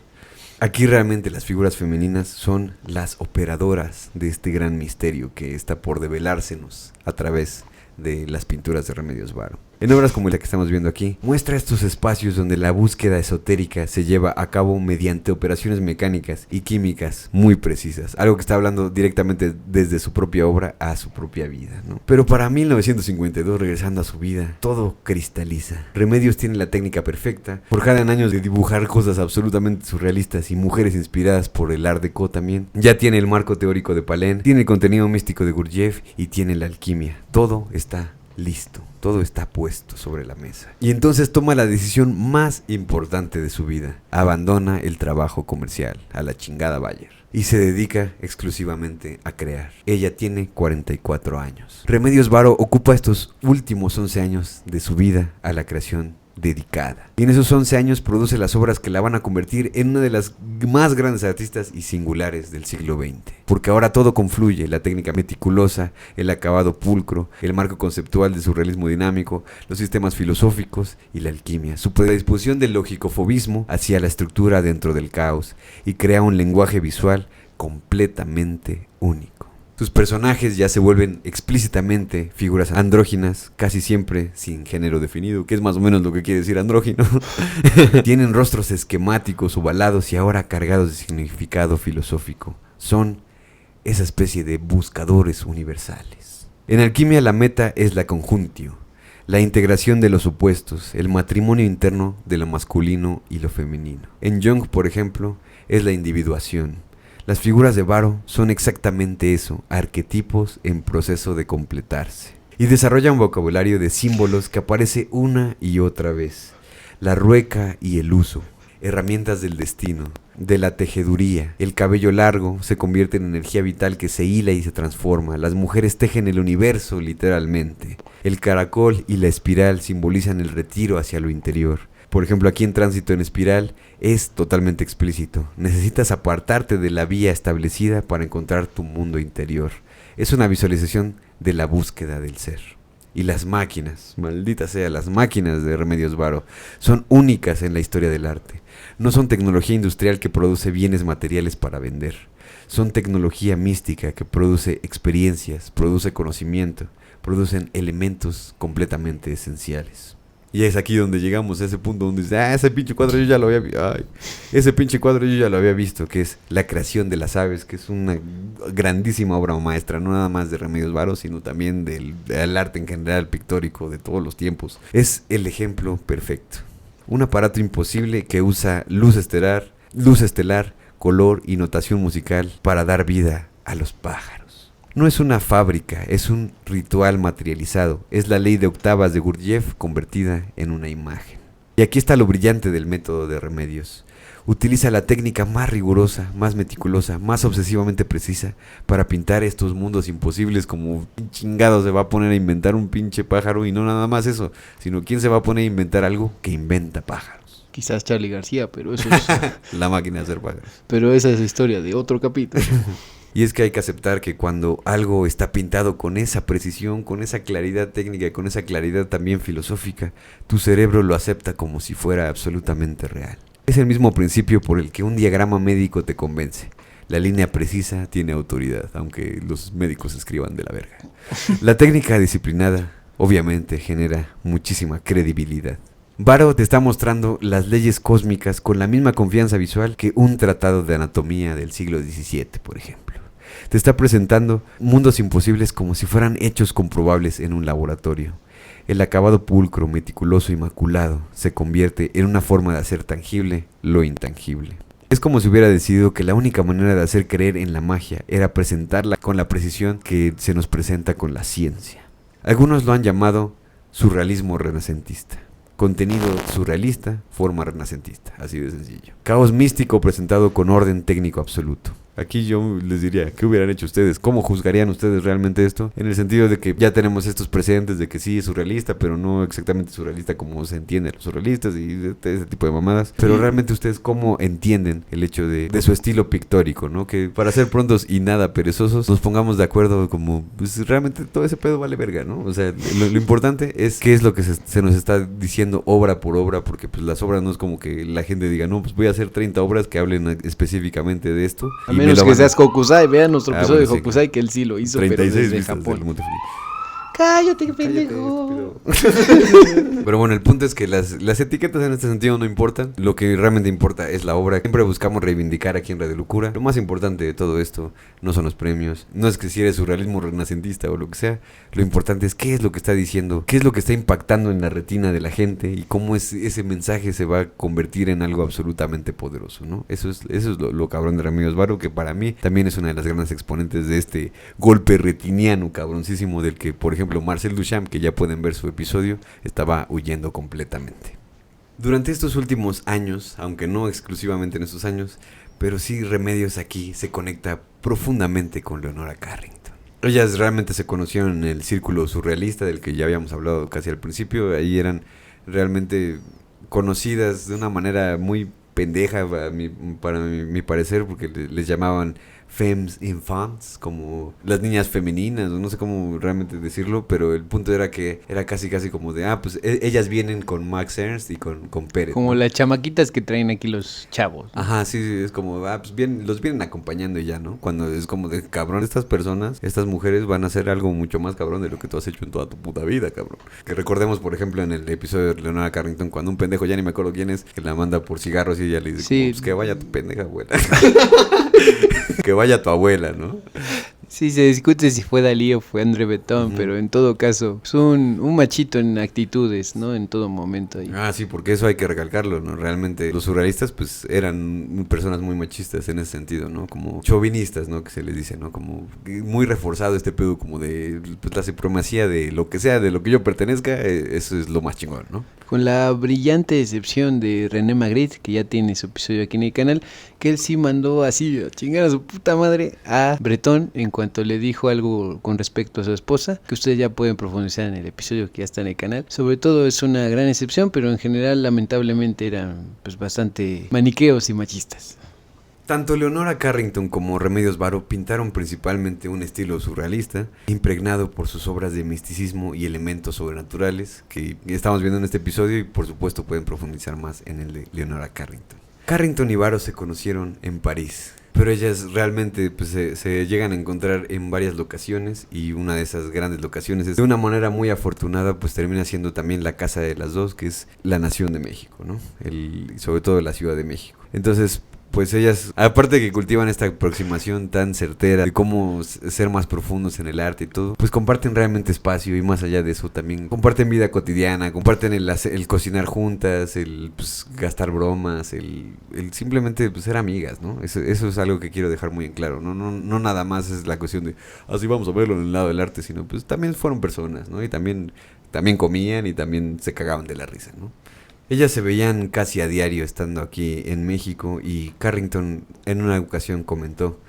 Aquí realmente las figuras femeninas son las operadoras de este gran misterio que está por develársenos a través de las pinturas de Remedios Varo. En obras como la que estamos viendo aquí, muestra estos espacios donde la búsqueda esotérica se lleva a cabo mediante operaciones mecánicas y químicas muy precisas, algo que está hablando directamente desde su propia obra a su propia vida, ¿no? Pero para 1952, regresando a su vida, todo cristaliza. Remedios tiene la técnica perfecta, forjada en años de dibujar cosas absolutamente surrealistas y mujeres inspiradas por el Art Deco también. Ya tiene el marco teórico de Palén, tiene el contenido místico de Gurdjieff y tiene la alquimia. Todo está listo, todo está puesto sobre la mesa. Y entonces toma la decisión más importante de su vida. Abandona el trabajo comercial, a la chingada Bayer, y se dedica exclusivamente a crear. Ella tiene 44 años. Remedios Varo ocupa estos últimos 11 años de su vida a la creación dedicada. Y en esos 11 años produce las obras que la van a convertir en una de las más grandes artistas y singulares del siglo XX. Porque ahora todo confluye, la técnica meticulosa, el acabado pulcro, el marco conceptual de surrealismo dinámico, los sistemas filosóficos y la alquimia. Su predisposición del logicofobismo hacia la estructura dentro del caos y crea un lenguaje visual completamente único. Sus personajes ya se vuelven explícitamente figuras andróginas, casi siempre sin género definido, que es más o menos lo que quiere decir andrógino. Tienen rostros esquemáticos, ovalados y ahora cargados de significado filosófico. Son esa especie de buscadores universales. En alquimia la meta es la conjuntio, la integración de los opuestos, el matrimonio interno de lo masculino y lo femenino. En Jung, por ejemplo, es la individuación. Las figuras de Varo son exactamente eso, arquetipos en proceso de completarse. Y desarrolla un vocabulario de símbolos que aparece una y otra vez. La rueca y el uso, herramientas del destino, de la tejeduría. El cabello largo se convierte en energía vital que se hila y se transforma. Las mujeres tejen el universo literalmente. El caracol y la espiral simbolizan el retiro hacia lo interior. Por ejemplo, aquí en Tránsito en Espiral es totalmente explícito. Necesitas apartarte de la vía establecida para encontrar tu mundo interior. Es una visualización de la búsqueda del ser. Y las máquinas, maldita sea, las máquinas de Remedios Varo, son únicas en la historia del arte. No son tecnología industrial que produce bienes materiales para vender. Son tecnología mística que produce experiencias, produce conocimiento, producen elementos completamente esenciales. Y es aquí donde llegamos a ese punto donde dice, ese pinche cuadro yo ya lo había visto, ese pinche cuadro yo ya lo había visto, que es La creación de las aves, que es una grandísima obra maestra, no nada más de Remedios Varo, sino también del arte en general pictórico de todos los tiempos. Es el ejemplo perfecto. Un aparato imposible que usa luz estelar, color y notación musical para dar vida a los pájaros. No es una fábrica, es un ritual materializado. Es la ley de octavas de Gurdjieff convertida en una imagen. Y aquí está lo brillante del método de Remedios. Utiliza la técnica más rigurosa, más meticulosa, más obsesivamente precisa para pintar estos mundos imposibles. Como chingado se va a poner a inventar un pinche pájaro, y no nada más eso, sino quién se va a poner a inventar algo que inventa pájaros. Quizás Charly García, pero eso es... La máquina de hacer pájaros. Pero esa es historia de otro capítulo. Y es que hay que aceptar que cuando algo está pintado con esa precisión, con esa claridad técnica y con esa claridad también filosófica, tu cerebro lo acepta como si fuera absolutamente real. Es el mismo principio por el que un diagrama médico te convence. La línea precisa tiene autoridad, aunque los médicos escriban de la verga. La técnica disciplinada, obviamente, genera muchísima credibilidad. Varo te está mostrando las leyes cósmicas con la misma confianza visual que un tratado de anatomía del siglo XVII, por ejemplo. Te está presentando mundos imposibles como si fueran hechos comprobables en un laboratorio. El acabado pulcro, meticuloso y maculado se convierte en una forma de hacer tangible lo intangible. Es como si hubiera decidido que la única manera de hacer creer en la magia era presentarla con la precisión que se nos presenta con la ciencia. Algunos lo han llamado surrealismo renacentista. Contenido surrealista, forma renacentista, así de sencillo. Caos místico presentado con orden técnico absoluto. Aquí yo les diría, ¿qué hubieran hecho ustedes? ¿Cómo juzgarían ustedes realmente esto? En el sentido de que ya tenemos estos precedentes de que sí es surrealista, pero no exactamente surrealista como se entiende los surrealistas y ese tipo de mamadas. Pero realmente ustedes ¿cómo entienden el hecho de su estilo pictórico, ¿no? Que para ser prontos y nada perezosos nos pongamos de acuerdo como, pues realmente todo ese pedo vale verga, ¿no? O sea, lo importante es qué es lo que se nos está diciendo obra por obra, porque pues las obras no es como que la gente diga, no, pues voy a hacer 30 obras que hablen específicamente de esto. A menos que seas Hokusai, vean nuestro episodio de Hokusai, que él sí lo hizo, 36 pero desde Japón. ¡Cállate, qué pendejo! Pero bueno, el punto es que las etiquetas en este sentido no importan. Lo que realmente importa es la obra. Siempre buscamos reivindicar aquí en Radio Locura. Lo más importante de todo esto no son los premios. No es que si eres surrealismo renacentista o lo que sea. Lo importante es qué es lo que está diciendo, qué es lo que está impactando en la retina de la gente y cómo ese mensaje se va a convertir en algo absolutamente poderoso, ¿no? Eso es lo cabrón de Remedios Varo, que para mí también es una de las grandes exponentes de este golpe retiniano cabroncísimo del que, por ejemplo, Marcel Duchamp, que ya pueden ver su episodio, estaba huyendo completamente. Durante estos últimos años, aunque no exclusivamente en estos años, pero sí Remedios aquí se conecta profundamente con Leonora Carrington. Ellas realmente se conocieron en el círculo surrealista del que ya habíamos hablado casi al principio. Ahí eran realmente conocidas de una manera muy pendeja para mi parecer, porque les llamaban femmes infantes, como las niñas femeninas, no sé cómo realmente decirlo, pero el punto era que era casi como de, pues ellas vienen con Max Ernst y con Pérez. Como ¿no? las chamaquitas que traen aquí los chavos, ¿no? Ajá, sí, es como, pues los vienen acompañando y ya, ¿no? Cuando es como de, cabrón, estas mujeres van a hacer algo mucho más cabrón de lo que tú has hecho en toda tu puta vida, cabrón. Que recordemos, por ejemplo, en el episodio de Leonora Carrington, cuando un pendejo, ya ni me acuerdo quién es, que la manda por cigarros y ella le dice, Sí. pues que vaya tu pendeja abuela. Que vaya tu abuela, ¿no? Sí, se discute si fue Dalí o fue André Breton, pero en todo caso es un machito en actitudes, ¿no? En todo momento. Ahí. Sí, porque eso hay que recalcarlo, ¿no? Realmente los surrealistas pues eran personas muy machistas en ese sentido, ¿no? Como chauvinistas, ¿no? Que se les dice, ¿no? Como muy reforzado este pedo como de pues, la supremacía de lo que sea, de lo que yo pertenezca, eso es lo más chingón, ¿no? Con la brillante excepción de René Magritte, que ya tiene su episodio aquí en el canal, que él sí mandó así a chingar a su puta madre a Breton en cuanto le dijo algo con respecto a su esposa, que ustedes ya pueden profundizar en el episodio que ya está en el canal. Sobre todo es una gran excepción, pero en general lamentablemente eran pues bastante maniqueos y machistas. Tanto Leonora Carrington como Remedios Varo pintaron principalmente un estilo surrealista, impregnado por sus obras de misticismo y elementos sobrenaturales, que estamos viendo en este episodio y por supuesto pueden profundizar más en el de Leonora Carrington. Carrington y Varo se conocieron en París, pero ellas realmente pues, se llegan a encontrar en varias locaciones, y una de esas grandes locaciones es, de una manera muy afortunada, pues termina siendo también la casa de las dos, que es la Nación de México, ¿no? Sobre todo la Ciudad de México. Entonces, pues ellas, aparte de que cultivan esta aproximación tan certera de cómo ser más profundos en el arte y todo, pues comparten realmente espacio, y más allá de eso también comparten vida cotidiana, comparten el cocinar juntas, el pues, gastar bromas, el simplemente pues, ser amigas, ¿no? Eso es algo que quiero dejar muy en claro, no nada más es la cuestión de, así vamos a verlo en el lado del arte, sino pues también fueron personas, ¿no? Y también comían y también se cagaban de la risa, ¿no? Ellas se veían casi a diario estando aquí en México, y Carrington en una ocasión comentó: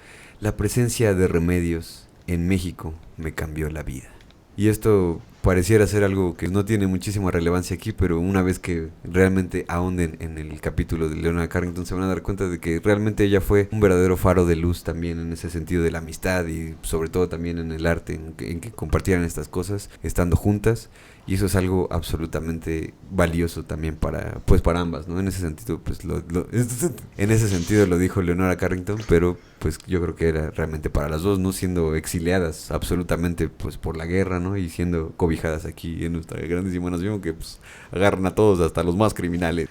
la presencia de Remedios en México me cambió la vida. Y esto pareciera ser algo que no tiene muchísima relevancia aquí, pero una vez que realmente ahonden en el capítulo de Leonora Carrington se van a dar cuenta de que realmente ella fue un verdadero faro de luz también en ese sentido de la amistad, y sobre todo también en el arte, en que compartieran estas cosas estando juntas. Y eso es algo absolutamente valioso también para ambas, ¿no? En ese sentido, pues en ese sentido lo dijo Leonora Carrington, pero pues yo creo que era realmente para las dos, ¿no? Siendo exiliadas absolutamente pues por la guerra, ¿no? Y siendo cobijadas aquí en nuestra grandísima nación, que pues agarran a todos, hasta los más criminales.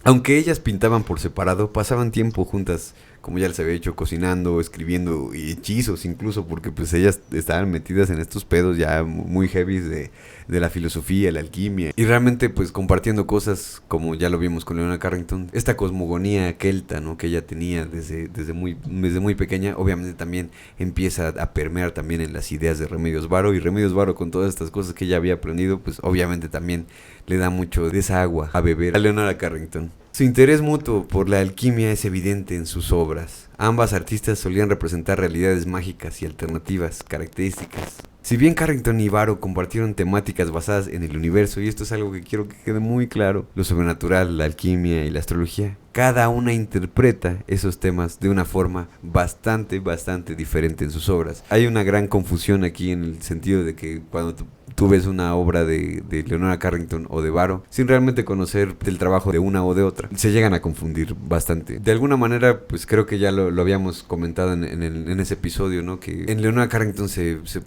Aunque ellas pintaban por separado, pasaban tiempo juntas, como ya les había dicho, cocinando, escribiendo, y hechizos incluso, porque pues ellas estaban metidas en estos pedos ya muy heavy de la filosofía, la alquimia, y realmente pues compartiendo cosas, como ya lo vimos con Leonora Carrington, esta cosmogonía kelta, ¿no? Que ella tenía desde muy pequeña, obviamente también empieza a permear también en las ideas de Remedios Varo, y Remedios Varo, con todas estas cosas que ella había aprendido, pues obviamente también le da mucho de esa agua a beber a Leonora Carrington. Su interés mutuo por la alquimia es evidente en sus obras. Ambas artistas solían representar realidades mágicas y alternativas características. Si bien Carrington y Varo compartieron temáticas basadas en el universo, y esto es algo que quiero que quede muy claro, lo sobrenatural, la alquimia y la astrología, cada una interpreta esos temas de una forma bastante diferente en sus obras. Hay una gran confusión aquí en el sentido de que cuando tú ves una obra de Leonora Carrington o de Varo sin realmente conocer el trabajo de una o de otra. Se llegan a confundir bastante. De alguna manera, pues creo que ya lo habíamos comentado en ese episodio, ¿no? Que en Leonora Carrington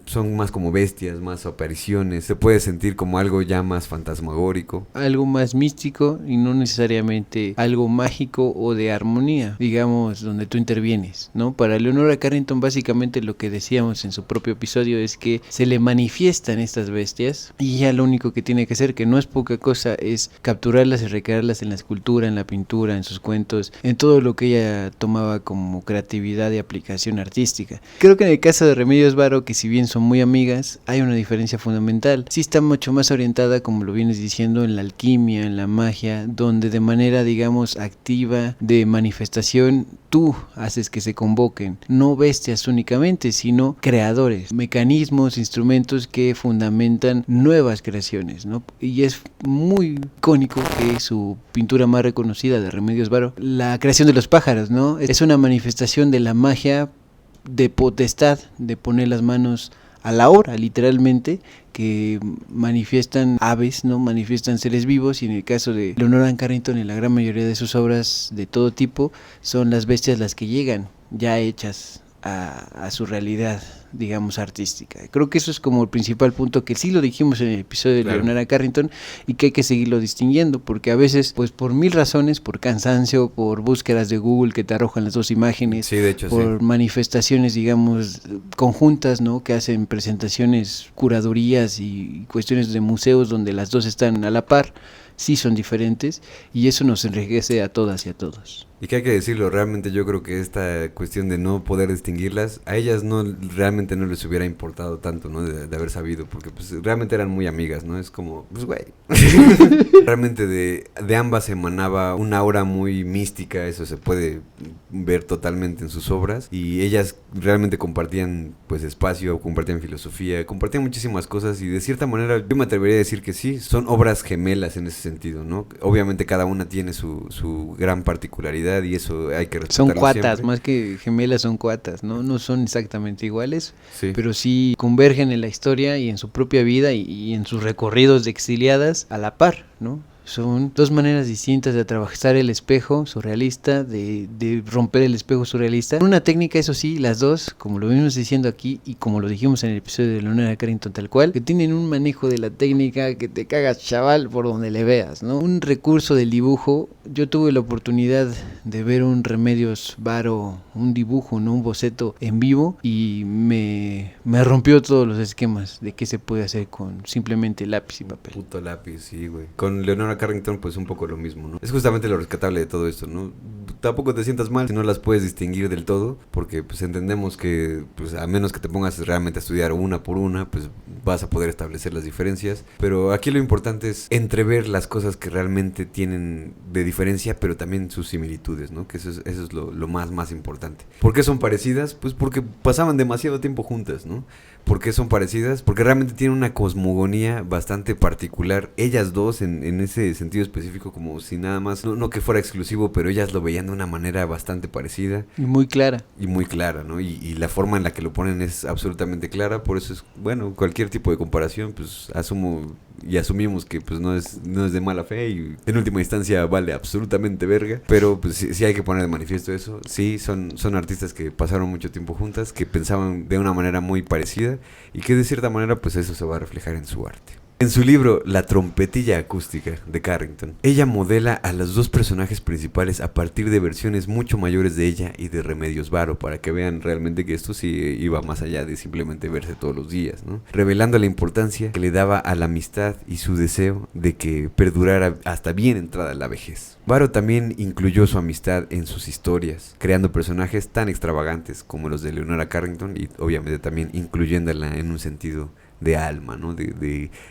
son más como bestias, más apariciones. Se puede sentir como algo ya más fantasmagórico. Algo más místico y no necesariamente algo mágico o de armonía, digamos, donde tú intervienes, ¿no? Para Leonora Carrington, básicamente lo que decíamos en su propio episodio es que se le manifiestan estas bestias y ya lo único que tiene que hacer, que no es poca cosa, es capturarlas y recrearlas en la escultura, en la pintura, en sus cuentos, en todo lo que ella tomaba como creatividad y aplicación artística. Creo que en el caso de Remedios Varo, que si bien son muy amigas, hay una diferencia fundamental. Sí está mucho más orientada, como lo vienes diciendo, en la alquimia, en la magia, donde de manera, digamos, activa, de manifestación, tú haces que se convoquen, no bestias únicamente, sino creadores, mecanismos, instrumentos que fundamentan nuevas creaciones, ¿no? Y es muy icónico que su pintura más reconocida de Remedios Varo, la creación de los pájaros, ¿no? Es una manifestación de la magia, de potestad, de poner las manos a la obra, literalmente, que manifiestan aves, no manifiestan seres vivos, y en el caso de Leonora Carrington, en la gran mayoría de sus obras de todo tipo, son las bestias las que llegan ya hechas a su realidad, digamos, artística. Creo que eso es como el principal punto, que sí lo dijimos en el episodio de Leonora Carrington y que hay que seguirlo distinguiendo, porque a veces, pues por mil razones, por cansancio, por búsquedas de Google que te arrojan las dos imágenes, sí, de hecho, por manifestaciones, digamos, conjuntas, ¿no? Que hacen presentaciones, curadurías y cuestiones de museos donde las dos están a la par, sí son diferentes, y eso nos enriquece a todas y a todos. Y que hay que decirlo, realmente yo creo que esta cuestión de no poder distinguirlas, a ellas realmente no les hubiera importado tanto, ¿no? De haber sabido, porque pues realmente eran muy amigas, ¿no? Es como, pues güey. Realmente de ambas emanaba una aura muy mística, eso se puede ver totalmente en sus obras, y ellas realmente compartían pues espacio, compartían filosofía, compartían muchísimas cosas, y de cierta manera yo me atrevería a decir que sí, son obras gemelas en ese sentido, ¿no? Obviamente cada una tiene su gran particularidad, y eso hay que respetarlo. Son cuatas, siempre. más que gemelas, son cuatas, ¿no? No son exactamente iguales, Sí. pero sí convergen en la historia y en su propia vida y en sus recorridos de exiliadas a la par, ¿no? Son dos maneras distintas de atravesar el espejo surrealista, de romper el espejo surrealista. Una técnica, eso sí, las dos, como lo venimos diciendo aquí y como lo dijimos en el episodio de Leonora Carrington tal cual, que tienen un manejo de la técnica que te cagas, chaval, por donde le veas, ¿no? Un recurso del dibujo. Yo tuve la oportunidad de ver un Remedios Varo, un dibujo, no un boceto en vivo, y me rompió todos los esquemas de qué se puede hacer con simplemente lápiz y papel. Puto lápiz, sí, güey. Con Leonora Carrington, pues un poco lo mismo, ¿no? Es justamente lo rescatable de todo esto, ¿no? Tampoco te sientas mal si no las puedes distinguir del todo, porque pues entendemos que, pues a menos que te pongas realmente a estudiar una por una, pues vas a poder establecer las diferencias. Pero aquí lo importante es entrever las cosas que realmente tienen de diferencia, pero también sus similitudes, ¿no? Que eso es lo más importante. ¿Por qué son parecidas? Pues porque pasaban demasiado tiempo juntas, ¿no? ¿Por qué son parecidas? Porque realmente tienen una cosmogonía bastante particular. Ellas dos, en ese sentido específico, como si nada más, no que fuera exclusivo, pero ellas lo veían de una manera bastante parecida. Y muy clara. Y muy clara, ¿no? Y la forma en la que lo ponen es absolutamente clara. Por eso es, bueno, cualquier tipo de comparación, pues asumimos que pues no es de mala fe, y en última instancia vale absolutamente verga, pero pues sí hay que poner de manifiesto eso. Sí, son artistas que pasaron mucho tiempo juntas, que pensaban de una manera muy parecida, y que de cierta manera pues eso se va a reflejar en su arte. En su libro La trompetilla acústica de Carrington, ella modela a los dos personajes principales a partir de versiones mucho mayores de ella y de Remedios Varo, para que vean realmente que esto sí iba más allá de simplemente verse todos los días, ¿no? Revelando la importancia que le daba a la amistad y su deseo de que perdurara hasta bien entrada la vejez. Varo también incluyó su amistad en sus historias, creando personajes tan extravagantes como los de Leonora Carrington, y obviamente también incluyéndola en un sentido de alma, ¿no?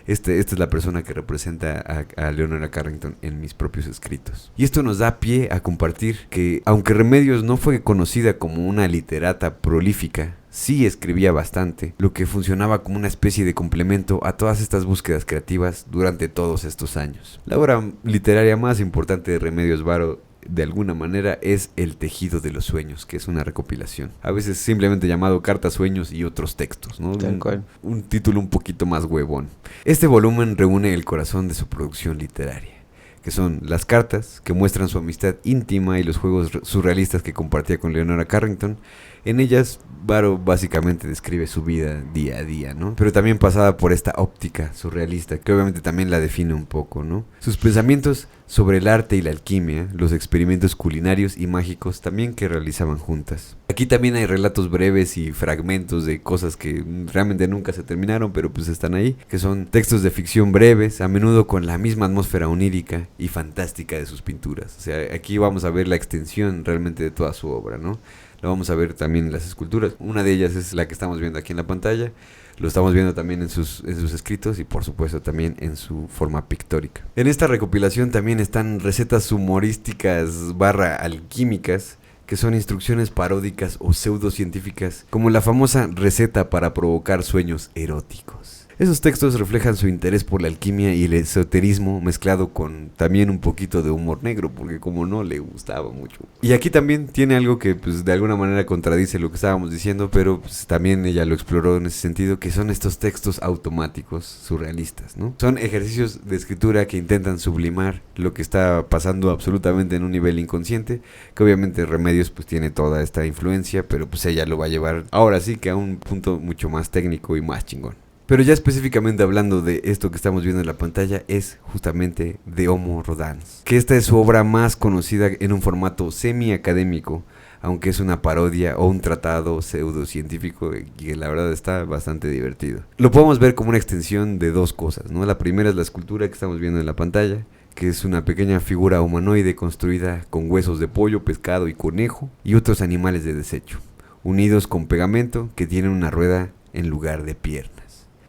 Esta es la persona que representa a Leonora Carrington en mis propios escritos. Y esto nos da pie a compartir que, aunque Remedios no fue conocida como una literata prolífica, sí escribía bastante, lo que funcionaba como una especie de complemento a todas estas búsquedas creativas durante todos estos años. La obra literaria más importante de Remedios Varo de alguna manera es El tejido de los sueños, que es una recopilación. A veces simplemente llamado Cartas, Sueños y otros textos, ¿no? Tal cual. Un título un poquito más huevón. Este volumen reúne el corazón de su producción literaria, que son las cartas que muestran su amistad íntima y los juegos surrealistas que compartía con Leonora Carrington. En ellas, Varo básicamente describe su vida día a día, ¿no? Pero también pasada por esta óptica surrealista, que obviamente también la define un poco, ¿no? Sus pensamientos sobre el arte y la alquimia, los experimentos culinarios y mágicos también que realizaban juntas. Aquí también hay relatos breves y fragmentos de cosas que realmente nunca se terminaron, pero pues están ahí, que son textos de ficción breves, a menudo con la misma atmósfera onírica y fantástica de sus pinturas. O sea, aquí vamos a ver la extensión realmente de toda su obra, ¿no? Lo vamos a ver también en las esculturas. Una de ellas es la que estamos viendo aquí en la pantalla. Lo estamos viendo también en sus escritos y por supuesto también en su forma pictórica. En esta recopilación también están recetas humorísticas / alquímicas, que son instrucciones paródicas o pseudocientíficas, como la famosa receta para provocar sueños eróticos. Esos textos reflejan su interés por la alquimia y el esoterismo mezclado con también un poquito de humor negro, porque como no le gustaba mucho. Y aquí también tiene algo que pues de alguna manera contradice lo que estábamos diciendo, pero pues, también ella lo exploró en ese sentido, que son estos textos automáticos surrealistas, ¿no? Son ejercicios de escritura que intentan sublimar lo que está pasando absolutamente en un nivel inconsciente, que obviamente Remedios pues tiene toda esta influencia, pero pues ella lo va a llevar ahora sí que a un punto mucho más técnico y más chingón. Pero ya específicamente hablando de esto que estamos viendo en la pantalla, es justamente de Homo Rodans, que esta es su obra más conocida en un formato semi-académico, aunque es una parodia o un tratado pseudocientífico que la verdad está bastante divertido. Lo podemos ver como una extensión de dos cosas, ¿no? La primera es la escultura que estamos viendo en la pantalla, que es una pequeña figura humanoide construida con huesos de pollo, pescado y conejo y otros animales de desecho, unidos con pegamento que tienen una rueda en lugar de piernas.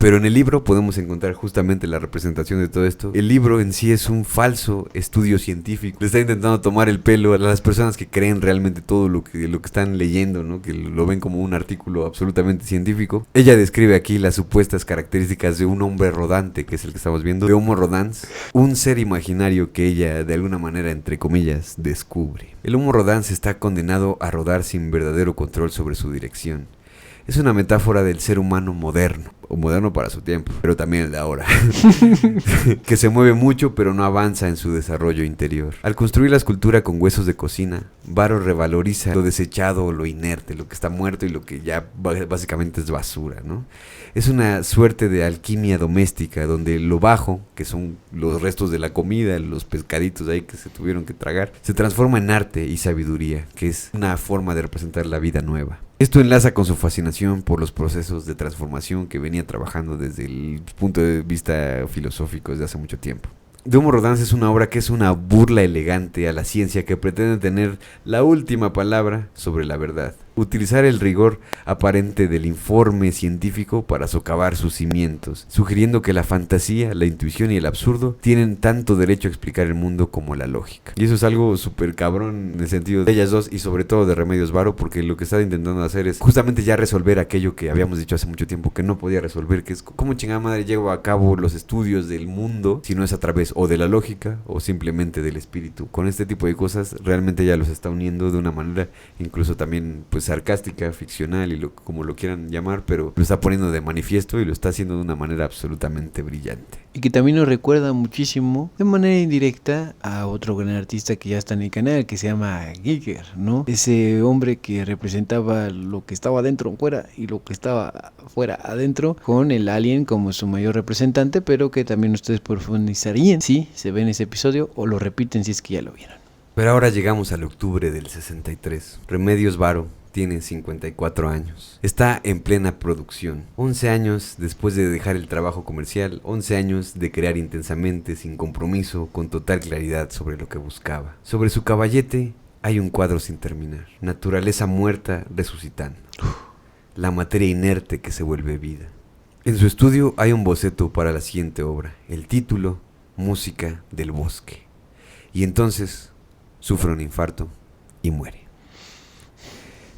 Pero en el libro podemos encontrar justamente la representación de todo esto. El libro en sí es un falso estudio científico. Le está intentando tomar el pelo a las personas que creen realmente todo lo que están leyendo, ¿no? Que lo ven como un artículo absolutamente científico. Ella describe aquí las supuestas características de un hombre rodante, que es el que estamos viendo, de Homo Rodans, un ser imaginario que ella de alguna manera, entre comillas, descubre. El Homo Rodans está condenado a rodar sin verdadero control sobre su dirección. Es una metáfora del ser humano moderno, o moderno para su tiempo, pero también el de ahora, que se mueve mucho pero no avanza en su desarrollo interior. Al construir la escultura con huesos de cocina, Varo revaloriza lo desechado o lo inerte, lo que está muerto y lo que ya básicamente es basura, ¿no? Es una suerte de alquimia doméstica donde lo bajo, que son los restos de la comida, los pescaditos ahí que se tuvieron que tragar, se transforma en arte y sabiduría, que es una forma de representar la vida nueva. Esto enlaza con su fascinación por los procesos de transformación que venía trabajando desde el punto de vista filosófico desde hace mucho tiempo. De Homo Rodans es una obra que es una burla elegante a la ciencia que pretende tener la última palabra sobre la verdad. Utilizar el rigor aparente del informe científico para socavar sus cimientos, sugiriendo que la fantasía, la intuición y el absurdo tienen tanto derecho a explicar el mundo como la lógica. Y eso es algo súper cabrón en el sentido de ellas dos y sobre todo de Remedios Varo, porque lo que está intentando hacer es justamente ya resolver aquello que habíamos dicho hace mucho tiempo que no podía resolver, que es cómo chingada madre llevo a cabo los estudios del mundo si no es a través o de la lógica o simplemente del espíritu. Con este tipo de cosas realmente ya los está uniendo de una manera incluso también pues sarcástica, ficcional y como lo quieran llamar, pero lo está poniendo de manifiesto y lo está haciendo de una manera absolutamente brillante. Y que también nos recuerda muchísimo, de manera indirecta, a otro gran artista que ya está en el canal, que se llama Giger, ¿no? Ese hombre que representaba lo que estaba adentro fuera y lo que estaba fuera adentro, con el alien como su mayor representante, pero que también ustedes profundizarían si se ven ese episodio o lo repiten si es que ya lo vieron. Pero ahora llegamos al octubre del 63. Remedios Varo tiene 54 años. Está en plena producción. 11 años después de dejar el trabajo comercial, 11 años de crear intensamente, sin compromiso, con total claridad sobre lo que buscaba. Sobre su caballete hay un cuadro sin terminar. Naturaleza muerta resucitando. La materia inerte que se vuelve vida. En su estudio hay un boceto para la siguiente obra. El título, Música del Bosque. Y entonces sufre un infarto y muere.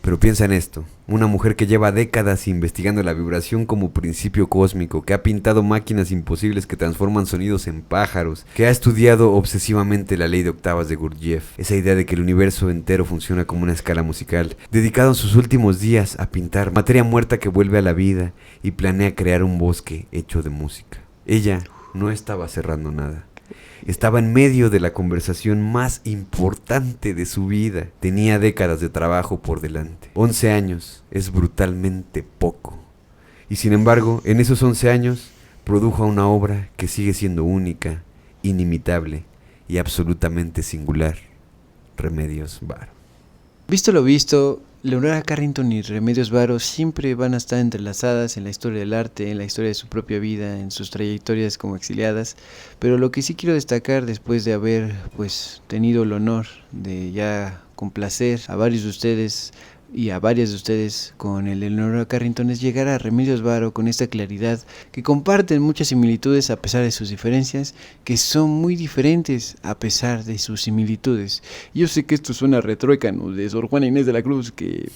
Pero piensa en esto, una mujer que lleva décadas investigando la vibración como principio cósmico, que ha pintado máquinas imposibles que transforman sonidos en pájaros, que ha estudiado obsesivamente la ley de octavas de Gurdjieff, esa idea de que el universo entero funciona como una escala musical, dedicado en sus últimos días a pintar materia muerta que vuelve a la vida y planea crear un bosque hecho de música. Ella no estaba cerrando nada. Estaba en medio de la conversación más importante de su vida. Tenía décadas de trabajo por delante. 11 años es brutalmente poco. Y sin embargo, en esos 11 años, produjo una obra que sigue siendo única, inimitable y absolutamente singular. Remedios Varo. Visto lo visto, Leonora Carrington y Remedios Varo siempre van a estar entrelazadas en la historia del arte, en la historia de su propia vida, en sus trayectorias como exiliadas, pero lo que sí quiero destacar después de haber tenido el honor de ya complacer a varios de ustedes y a varias de ustedes con el Leonora Carrington es llegar a Remedios Varo con esta claridad, que comparten muchas similitudes a pesar de sus diferencias, que son muy diferentes a pesar de sus similitudes. Yo sé que esto suena retruécano de Sor Juana Inés de la Cruz, que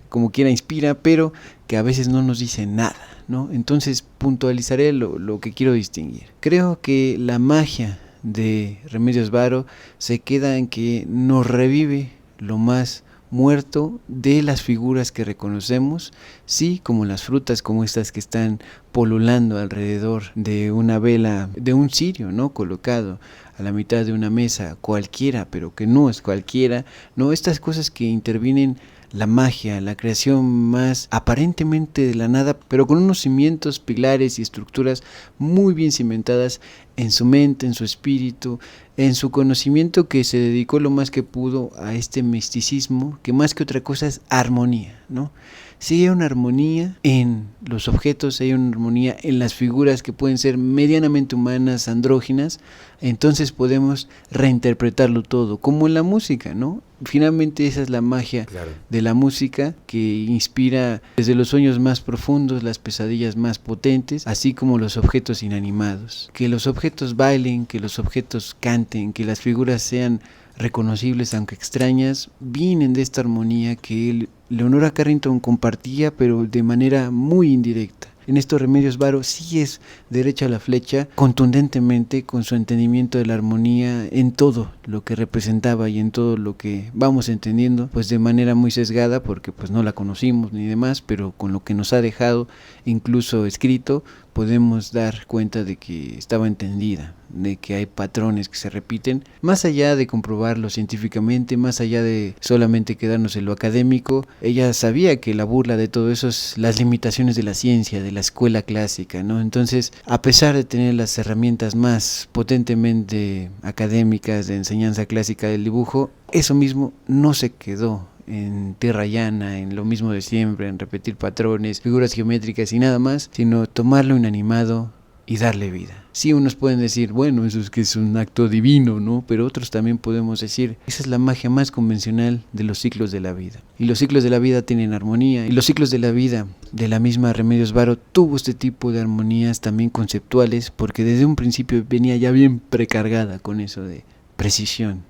como quiera inspira, pero que a veces no nos dice nada, ¿no? Entonces puntualizaré lo que quiero distinguir. Creo que la magia de Remedios Varo se queda en que nos revive lo más muerto de las figuras que reconocemos, sí, como las frutas, como estas que están polulando alrededor de una vela, de un cirio, ¿no?, colocado a la mitad de una mesa cualquiera, pero que no es cualquiera, ¿no? Estas cosas que intervienen la magia, la creación más aparentemente de la nada, pero con unos cimientos, pilares y estructuras muy bien cimentadas en su mente, en su espíritu, en su conocimiento, que se dedicó lo más que pudo a este misticismo, que más que otra cosa es armonía, ¿no? Si hay una armonía en los objetos, hay una armonía en las figuras que pueden ser medianamente humanas, andróginas, entonces podemos reinterpretarlo todo, como en la música, ¿no? Finalmente esa es la magia de la música, que inspira desde los sueños más profundos, las pesadillas más potentes, así como los objetos inanimados. Que los objetos bailen, que los objetos canten, que las figuras sean reconocibles aunque extrañas, vienen de esta armonía que Leonora Carrington compartía, pero de manera muy indirecta. En estos Remedios Varo sí es derecha a la flecha, contundentemente, con su entendimiento de la armonía en todo lo que representaba y en todo lo que vamos entendiendo, pues de manera muy sesgada, porque no la conocimos ni demás, pero con lo que nos ha dejado, incluso escrito, podemos dar cuenta de que estaba entendida, de que hay patrones que se repiten, más allá de comprobarlo científicamente, más allá de solamente quedarnos en lo académico. Ella sabía que la burla de todo eso es las limitaciones de la ciencia, de la escuela clásica, ¿no? Entonces, a pesar de tener las herramientas más potentemente académicas de enseñanza clásica del dibujo, eso mismo no se quedó en tierra llana, en lo mismo de siempre, en repetir patrones, figuras geométricas y nada más, sino tomarlo inanimado y darle vida. Sí, unos pueden decir, bueno, eso es que es un acto divino, ¿no? Pero otros también podemos decir, esa es la magia más convencional de los ciclos de la vida. Y los ciclos de la vida tienen armonía, y los ciclos de la vida de la misma Remedios Varo tuvo este tipo de armonías también conceptuales, porque desde un principio venía ya bien precargada con eso de precisión,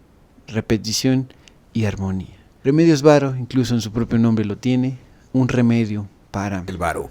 repetición y armonía. Remedios Varo, incluso en su propio nombre lo tiene, un remedio para el varo.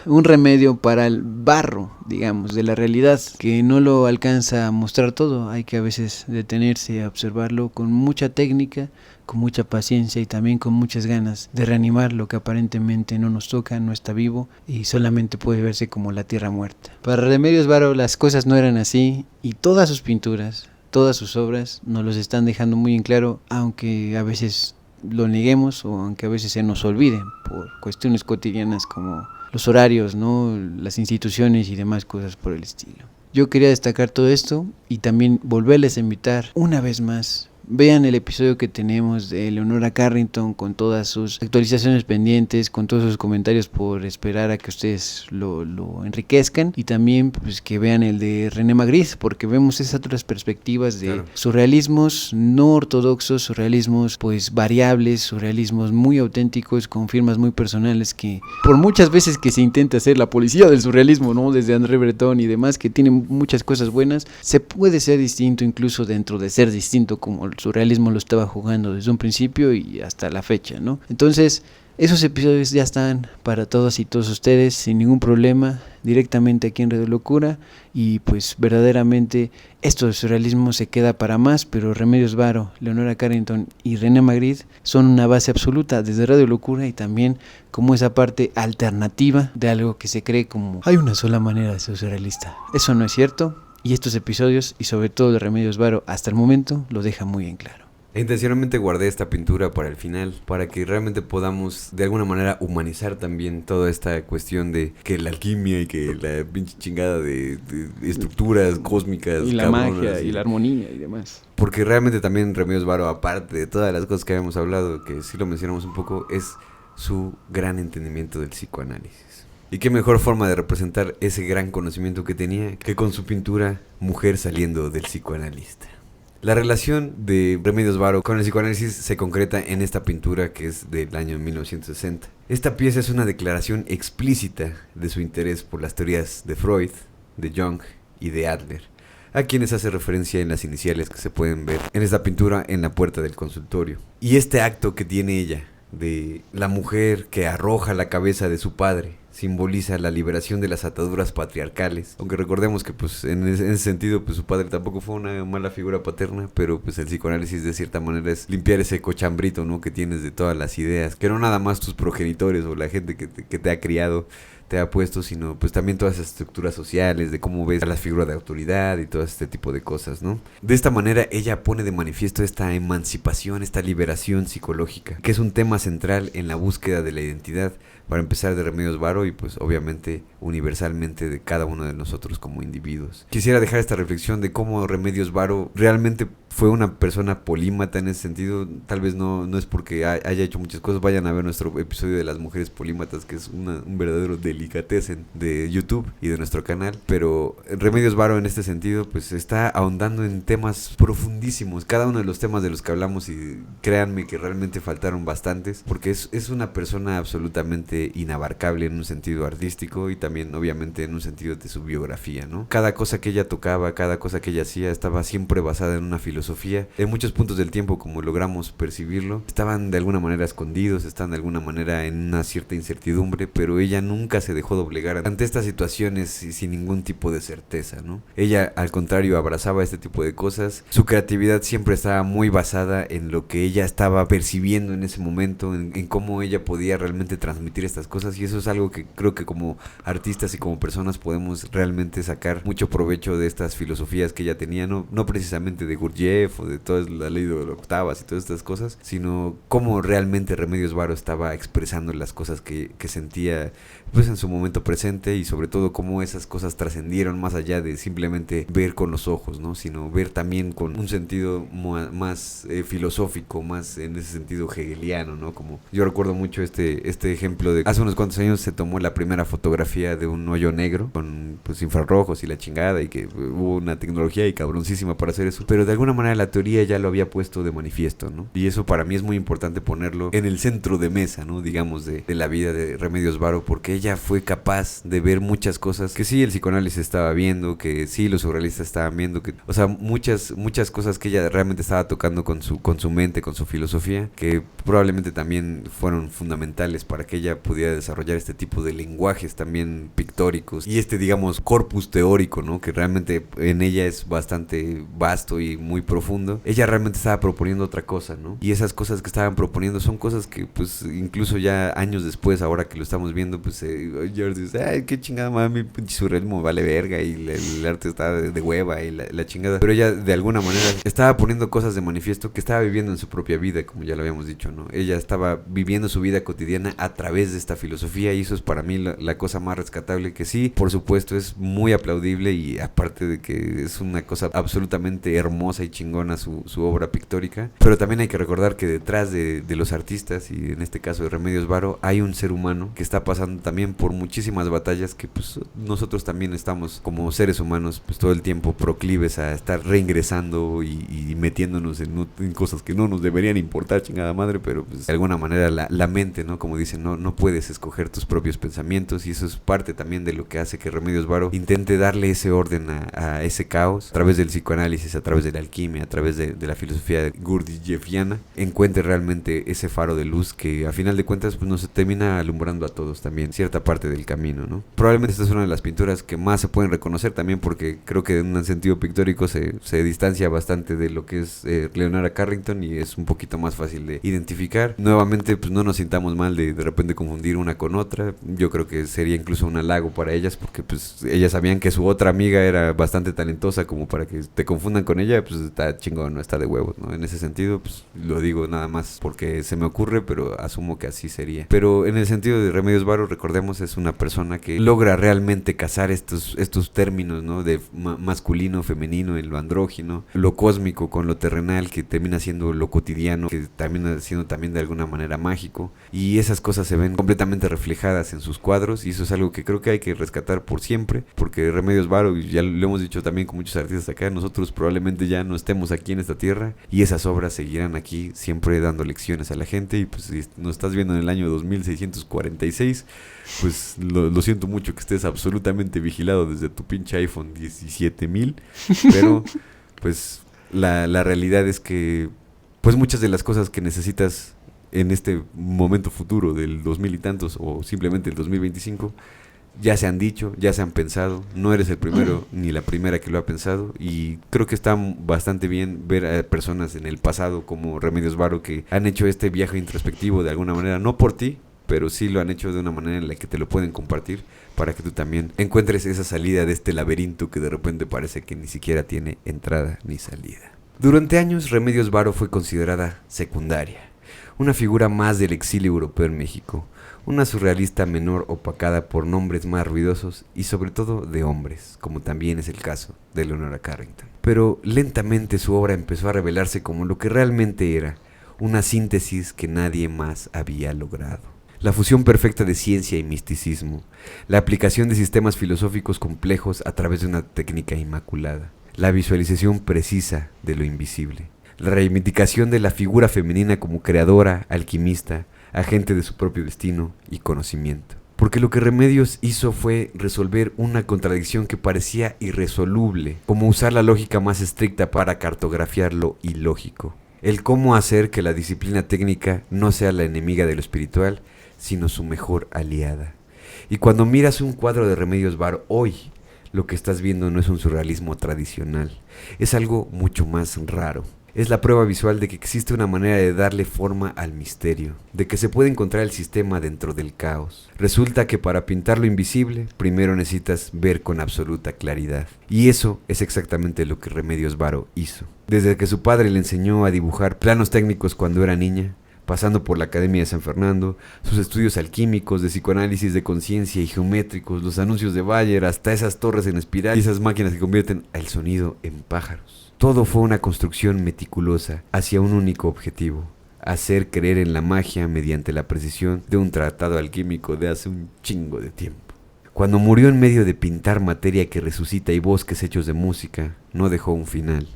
Un remedio para el barro, digamos, de la realidad, que no lo alcanza a mostrar todo. Hay que a veces detenerse a observarlo con mucha técnica, con mucha paciencia y también con muchas ganas de reanimar lo que aparentemente no nos toca, no está vivo y solamente puede verse como la tierra muerta. Para Remedios Varo las cosas no eran así, y todas sus pinturas, todas sus obras nos los están dejando muy en claro, aunque a veces lo neguemos o aunque a veces se nos olvide por cuestiones cotidianas como los horarios, ¿no?, las instituciones y demás cosas por el estilo. Yo quería destacar todo esto y también volverles a invitar una vez más. Vean el episodio que tenemos de Leonora Carrington con todas sus actualizaciones pendientes, con todos sus comentarios por esperar a que ustedes lo enriquezcan, y también que vean el de René Magritte, porque vemos esas otras perspectivas de surrealismos no ortodoxos, surrealismos variables, surrealismos muy auténticos, con firmas muy personales, que por muchas veces que se intenta hacer la policía del surrealismo, ¿no?, desde André Breton y demás, que tienen muchas cosas buenas, se puede ser distinto incluso dentro de ser distinto, como surrealismo lo estaba jugando desde un principio y hasta la fecha, ¿no? Entonces, esos episodios ya están para todas y todos ustedes sin ningún problema, directamente aquí en Radio Locura, y pues verdaderamente esto de surrealismo se queda para más, pero Remedios Varo, Leonora Carrington y René Magritte son una base absoluta desde Radio Locura y también como esa parte alternativa de algo que se cree como hay una sola manera de ser surrealista. Eso no es cierto, y estos episodios y sobre todo de Remedios Varo hasta el momento lo dejan muy en claro. Intencionalmente guardé esta pintura para el final, para que realmente podamos de alguna manera humanizar también toda esta cuestión de que la alquimia y que la pinche chingada de estructuras cósmicas y la cabronas, magia y la armonía y demás. Porque realmente también Remedios Varo, aparte de todas las cosas que habíamos hablado, que sí lo mencionamos un poco, es su gran entendimiento del psicoanálisis. Y qué mejor forma de representar ese gran conocimiento que tenía que con su pintura Mujer saliendo del psicoanalista. La relación de Remedios Varo con el psicoanálisis se concreta en esta pintura que es del año 1960. Esta pieza es una declaración explícita de su interés por las teorías de Freud, de Jung y de Adler, a quienes hace referencia en las iniciales que se pueden ver en esta pintura en la puerta del consultorio. Y este acto que tiene ella de la mujer que arroja la cabeza de su padre simboliza la liberación de las ataduras patriarcales, aunque recordemos que pues en ese sentido pues su padre tampoco fue una mala figura paterna, pero pues el psicoanálisis de cierta manera es limpiar ese cochambrito, ¿no?, que tienes de todas las ideas, que no nada más tus progenitores o la gente que te ha criado te ha puesto, sino pues también todas esas estructuras sociales, de cómo ves a las figuras de autoridad y todo este tipo de cosas, ¿no? De esta manera ella pone de manifiesto esta emancipación, esta liberación psicológica, que es un tema central en la búsqueda de la identidad, para empezar de Remedios Varo y pues obviamente universalmente de cada uno de nosotros como individuos. Quisiera dejar esta reflexión de cómo Remedios Varo realmente fue una persona polímata en ese sentido. Tal vez no es porque haya hecho muchas cosas. Vayan a ver nuestro episodio de las mujeres polímatas, que es un verdadero delicatessen de YouTube y de nuestro canal. Pero Remedios Varo en este sentido pues está ahondando en temas profundísimos, cada uno de los temas de los que hablamos, y créanme que realmente faltaron bastantes, porque es una persona absolutamente inabarcable en un sentido artístico y también obviamente en un sentido de su biografía, ¿no? Cada cosa que ella tocaba, cada cosa que ella hacía estaba siempre basada en una filosofía. En muchos puntos del tiempo, como logramos percibirlo, estaban de alguna manera escondidos, estaban de alguna manera en una cierta incertidumbre, pero ella nunca se dejó doblegar ante estas situaciones sin ningún tipo de certeza, ¿no? Ella al contrario abrazaba este tipo de cosas. Su creatividad siempre estaba muy basada en lo que ella estaba percibiendo en ese momento, en cómo ella podía realmente transmitir estas cosas, y eso es algo que creo que como artistas y como personas podemos realmente sacar mucho provecho de estas filosofías que ella tenía, no precisamente de Gurdjieff o de toda la ley de octavas y todas estas cosas, sino cómo realmente Remedios Varo estaba expresando las cosas que sentía pues en su momento presente, y sobre todo cómo esas cosas trascendieron más allá de simplemente ver con los ojos, ¿no?, sino ver también con un sentido más filosófico, más en ese sentido hegeliano, ¿no? Como yo recuerdo mucho este ejemplo de hace unos cuantos años se tomó la primera fotografía de un hoyo negro con pues infrarrojos y la chingada, y que hubo una tecnología y cabroncísima para hacer eso, pero de alguna manera la teoría ya lo había puesto de manifiesto, ¿no? Y eso para mí es muy importante ponerlo en el centro de mesa, ¿no?, digamos de la vida de Remedios Varo, porque ella fue capaz de ver muchas cosas que sí el psicoanálisis estaba viendo, que sí los surrealistas estaban viendo, que, o sea, muchas cosas que ella realmente estaba tocando con su mente, con su filosofía, que probablemente también fueron fundamentales para que ella pudiera desarrollar este tipo de lenguajes también pictóricos y digamos corpus teórico, ¿no?, que realmente en ella es bastante vasto y muy profundo. Ella realmente estaba proponiendo otra cosa, ¿no? Y esas cosas que estaban proponiendo son cosas que pues incluso ya años después, ahora que lo estamos viendo, pues George dice, ay, qué chingada mami, pinche surrealismo vale verga y el arte está de hueva y la chingada. Pero ella de alguna manera estaba poniendo cosas de manifiesto que estaba viviendo en su propia vida, como ya lo habíamos dicho, ¿no? Ella estaba viviendo su vida cotidiana a través de esta filosofía, y eso es para mí la cosa más rescatable, que sí, por supuesto, es muy aplaudible, y aparte de que es una cosa absolutamente hermosa y chingona su obra pictórica, pero también hay que recordar que detrás de los artistas, y en este caso de Remedios Varo, hay un ser humano que está pasando también por muchísimas batallas que pues nosotros también estamos como seres humanos pues todo el tiempo proclives a estar reingresando y metiéndonos en cosas que no nos deberían importar, chingada madre, pero pues de alguna manera la mente, ¿no?, como dicen, no puedes escoger tus propios pensamientos, y eso es parte también de lo que hace que Remedios Varo intente darle ese orden a ese caos a través del psicoanálisis, a través de la alquimia, alquimia, a través de la filosofía gurdjieffiana, encuentre realmente ese faro de luz que a final de cuentas pues, nos termina alumbrando a todos también, cierta parte del camino, ¿no? Probablemente esta es una de las pinturas que más se pueden reconocer también porque creo que en un sentido pictórico se distancia bastante de lo que es Leonora Carrington y es un poquito más fácil de identificar. Nuevamente, pues no nos sintamos mal de repente confundir una con otra. Yo creo que sería incluso un halago para ellas porque pues ellas sabían que su otra amiga era bastante talentosa como para que te confundan con ella, pues está chingón, no está de huevos, ¿no? En ese sentido, pues lo digo nada más porque se me ocurre, pero asumo que así sería. Pero en el sentido de Remedios Varo, recordemos, es una persona que logra realmente casar estos términos, ¿no? De masculino, femenino, en lo andrógino, lo cósmico con lo terrenal, que termina siendo lo cotidiano, que termina siendo también de alguna manera mágico, y esas cosas se ven completamente reflejadas en sus cuadros, y eso es algo que creo que hay que rescatar por siempre, porque Remedios Varo, ya lo hemos dicho también con muchos artistas acá, nosotros probablemente ya no estemos aquí en esta tierra, y esas obras seguirán aquí siempre dando lecciones a la gente, y pues si nos estás viendo en el año 2646, pues lo siento mucho que estés absolutamente vigilado desde tu pinche iPhone 17000, pero pues la realidad es que pues muchas de las cosas que necesitas en este momento futuro del 2000 y tantos o simplemente el 2025 ya se han dicho, ya se han pensado, no eres el primero ni la primera que lo ha pensado, y creo que está bastante bien ver a personas en el pasado como Remedios Varo que han hecho este viaje introspectivo de alguna manera, no por ti, pero sí lo han hecho de una manera en la que te lo pueden compartir para que tú también encuentres esa salida de este laberinto que de repente parece que ni siquiera tiene entrada ni salida. Durante años Remedios Varo fue considerada secundaria, una figura más del exilio europeo en México, una surrealista menor opacada por nombres más ruidosos y sobre todo de hombres, como también es el caso de Leonora Carrington. Pero lentamente su obra empezó a revelarse como lo que realmente era, una síntesis que nadie más había logrado. La fusión perfecta de ciencia y misticismo, la aplicación de sistemas filosóficos complejos a través de una técnica inmaculada, la visualización precisa de lo invisible, la reivindicación de la figura femenina como creadora, alquimista, agente de su propio destino y conocimiento. Porque lo que Remedios hizo fue resolver una contradicción que parecía irresoluble, como usar la lógica más estricta para cartografiar lo ilógico. El cómo hacer que la disciplina técnica no sea la enemiga de lo espiritual, sino su mejor aliada. Y cuando miras un cuadro de Remedios Varo hoy, lo que estás viendo no es un surrealismo tradicional, es algo mucho más raro. Es la prueba visual de que existe una manera de darle forma al misterio, de que se puede encontrar el sistema dentro del caos. Resulta que para pintar lo invisible, primero necesitas ver con absoluta claridad. Y eso es exactamente lo que Remedios Varo hizo. Desde que su padre le enseñó a dibujar planos técnicos cuando era niña, pasando por la Academia de San Fernando, sus estudios alquímicos, de psicoanálisis de conciencia y geométricos, los anuncios de Bayer, hasta esas torres en espiral y esas máquinas que convierten el sonido en pájaros. Todo fue una construcción meticulosa hacia un único objetivo: hacer creer en la magia mediante la precisión de un tratado alquímico de hace un chingo de tiempo. Cuando murió en medio de pintar materia que resucita y bosques hechos de música, no dejó un final.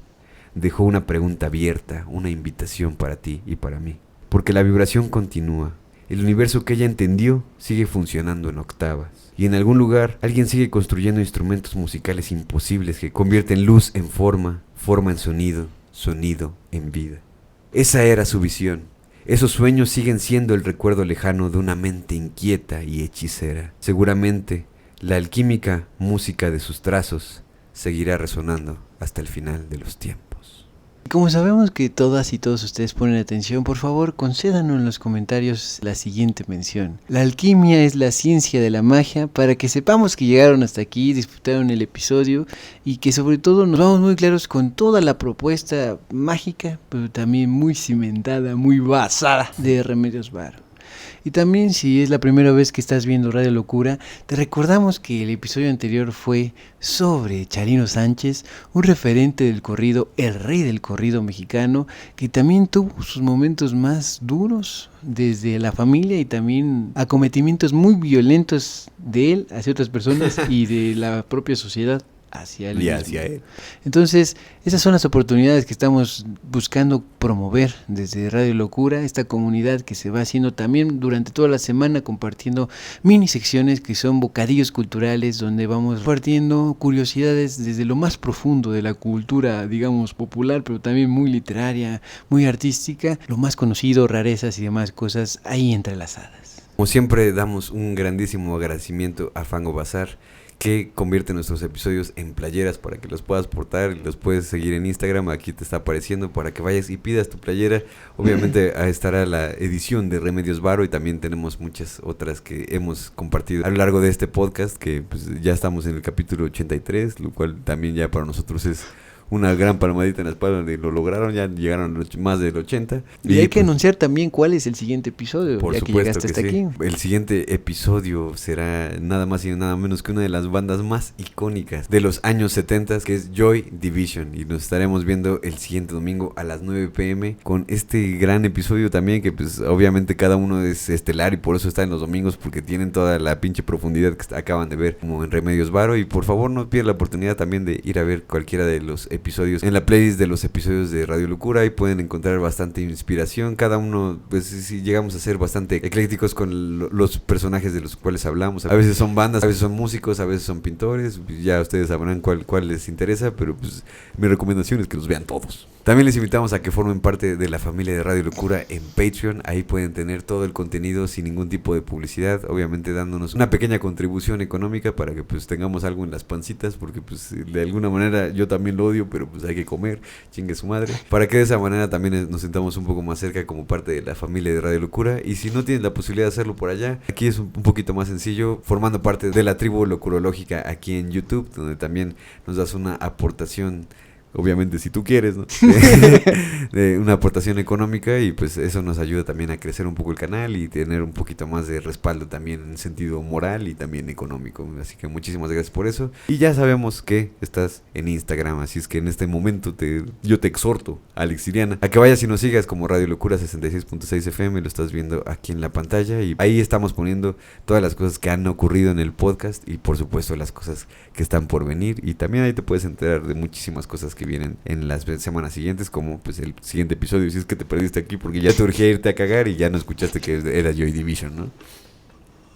Dejó una pregunta abierta, una invitación para ti y para mí. Porque la vibración continúa. El universo que ella entendió sigue funcionando en octavas. Y en algún lugar alguien sigue construyendo instrumentos musicales imposibles que convierten luz en forma, forma en sonido, sonido en vida. Esa era su visión. Esos sueños siguen siendo el recuerdo lejano de una mente inquieta y hechicera. Seguramente la alquímica música de sus trazos seguirá resonando hasta el final de los tiempos. Como sabemos que todas y todos ustedes ponen atención, por favor concédanos en los comentarios la siguiente mención: la alquimia es la ciencia de la magia, para que sepamos que llegaron hasta aquí, disfrutaron el episodio y que sobre todo nos vamos muy claros con toda la propuesta mágica, pero también muy cimentada, muy basada de Remedios Varo. Y también, si es la primera vez que estás viendo Radio Locura, te recordamos que el episodio anterior fue sobre Charino Sánchez, un referente del corrido, el rey del corrido mexicano, que también tuvo sus momentos más duros desde la familia y también acometimientos muy violentos de él hacia otras personas y de la propia sociedad. hacia él Y mismo. hacia él. Entonces, esas son las oportunidades que estamos buscando promover desde Radio Locura, esta comunidad que se va haciendo también durante toda la semana, compartiendo mini secciones que son bocadillos culturales, donde vamos compartiendo curiosidades desde lo más profundo de la cultura, digamos, popular, pero también muy literaria, muy artística, lo más conocido, rarezas y demás cosas ahí entrelazadas. Como siempre, damos un grandísimo agradecimiento a Fango Bazar, que convierte nuestros episodios en playeras para que los puedas portar y los puedes seguir en Instagram. Aquí te está apareciendo para que vayas y pidas tu playera. Obviamente estará la edición de Remedios Varo y también tenemos muchas otras que hemos compartido a lo largo de este podcast, que pues ya estamos en el capítulo 83, lo cual también ya para nosotros es una gran palmadita en la espalda de lo lograron, ya llegaron más del 80. Y hay que anunciar también cuál es el siguiente episodio, por ya que supuesto llegaste hasta que sí. aquí. El siguiente episodio será nada más y nada menos que una de las bandas más icónicas de los años 70, que es Joy Division, y nos estaremos viendo el siguiente domingo a las 9 p.m. con este gran episodio también, que pues obviamente cada uno es estelar y por eso está en los domingos, porque tienen toda la pinche profundidad que acaban de ver como en Remedios Varo. Y por favor no pierdan la oportunidad también de ir a ver cualquiera de los episodios en la playlist de los episodios de Radio Locura. Ahí pueden encontrar bastante inspiración, cada uno, pues si llegamos a ser bastante eclécticos con los personajes de los cuales hablamos. A veces son bandas, a veces son músicos, a veces son pintores, ya ustedes sabrán cuál les interesa, pero pues mi recomendación es que los vean todos. También les invitamos a que formen parte de la familia de Radio Locura en Patreon. Ahí pueden tener todo el contenido sin ningún tipo de publicidad, obviamente dándonos una pequeña contribución económica para que pues tengamos algo en las pancitas, porque pues de alguna manera yo también lo odio, pero pues hay que comer, chingue su madre, para que de esa manera también nos sentamos un poco más cerca como parte de la familia de Radio Locura. Y si no tienes la posibilidad de hacerlo por allá, aquí es un poquito más sencillo, formando parte de la tribu locurológica aquí en YouTube, donde también nos das una aportación, obviamente si tú quieres, ¿no? de una aportación económica, y pues eso nos ayuda también a crecer un poco el canal y tener un poquito más de respaldo también en sentido moral y también económico. Así que muchísimas gracias por eso. Y ya sabemos que estás en Instagram, así es que en este momento yo te exhorto, Alex Siriana, a que vayas y nos sigas como Radio Locura 66.6 FM, lo estás viendo aquí en la pantalla, y ahí estamos poniendo todas las cosas que han ocurrido en el podcast y por supuesto las cosas que están por venir, y también ahí te puedes enterar de muchísimas cosas que vienen en las semanas siguientes, como pues el siguiente episodio, si es que te perdiste aquí porque ya te urgía irte a cagar y ya no escuchaste que era Joy Division, ¿no?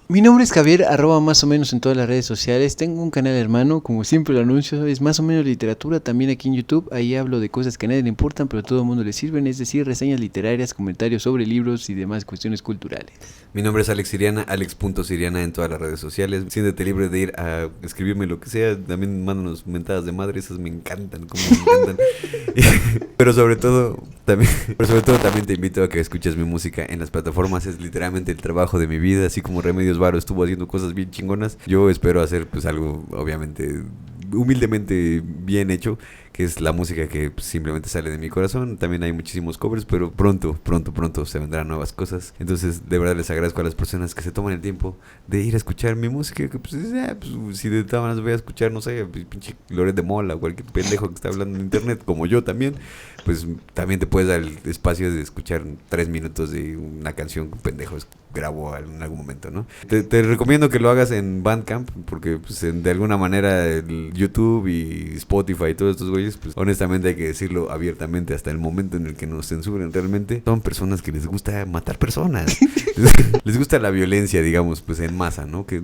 Mi nombre es Javier, @ más o menos en todas las redes sociales. Tengo un canal hermano, como siempre lo anuncio, es más o menos literatura, también aquí en YouTube. Ahí hablo de cosas que a nadie le importan, pero a todo el mundo le sirven, es decir, reseñas literarias, comentarios sobre libros y demás cuestiones culturales. Mi nombre es Alex Siriana, alex.siriana en todas las redes sociales. Siéntete libre de ir a escribirme lo que sea. También mándanos mentadas de madre, esas me encantan, como me encantan. Pero sobre todo también te invito a que escuches mi música en las plataformas. Es literalmente el trabajo de mi vida, así como Remedios Varo estuvo haciendo cosas bien chingonas. Yo espero hacer pues algo obviamente humildemente bien hecho, que es la música que pues, simplemente sale de mi corazón. También hay muchísimos covers, pero pronto se vendrán nuevas cosas. Entonces de verdad les agradezco a las personas que se toman el tiempo de ir a escuchar mi música, que pues si de todas maneras voy a escuchar, no sé, pinche Loret de Mola o cualquier pendejo que está hablando en internet, como yo también, pues también te puedes dar el espacio de escuchar 3 minutos de una canción que un pendejo grabó en algún momento, ¿no? Te recomiendo que lo hagas en Bandcamp, porque pues de alguna manera el YouTube y Spotify y todos estos güeyes, pues honestamente hay que decirlo abiertamente, hasta el momento en el que nos censuren realmente, son personas que les gusta matar personas. Les gusta la violencia, digamos, pues en masa, ¿no? Que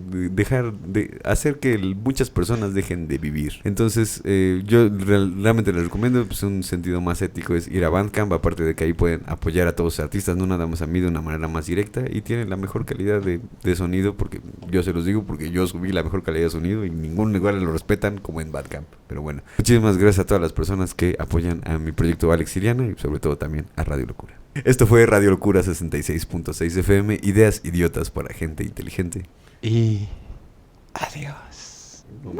hacer que muchas personas dejen de vivir. Entonces yo realmente les recomiendo, pues un sentido más ético es ir a Bandcamp, aparte de que ahí pueden apoyar a todos los artistas, no nada más a mí, de una manera más directa, y tienen la mejor calidad de sonido, porque yo se los digo, porque yo subí la mejor calidad de sonido y en ningún lugar lo respetan como en Bandcamp. Pero bueno, muchísimas gracias a todas las personas que apoyan a mi proyecto Alex Siriana y sobre todo también a Radio Locura. Esto fue Radio Locura 66.6 FM, ideas idiotas para gente inteligente. Y adiós. No,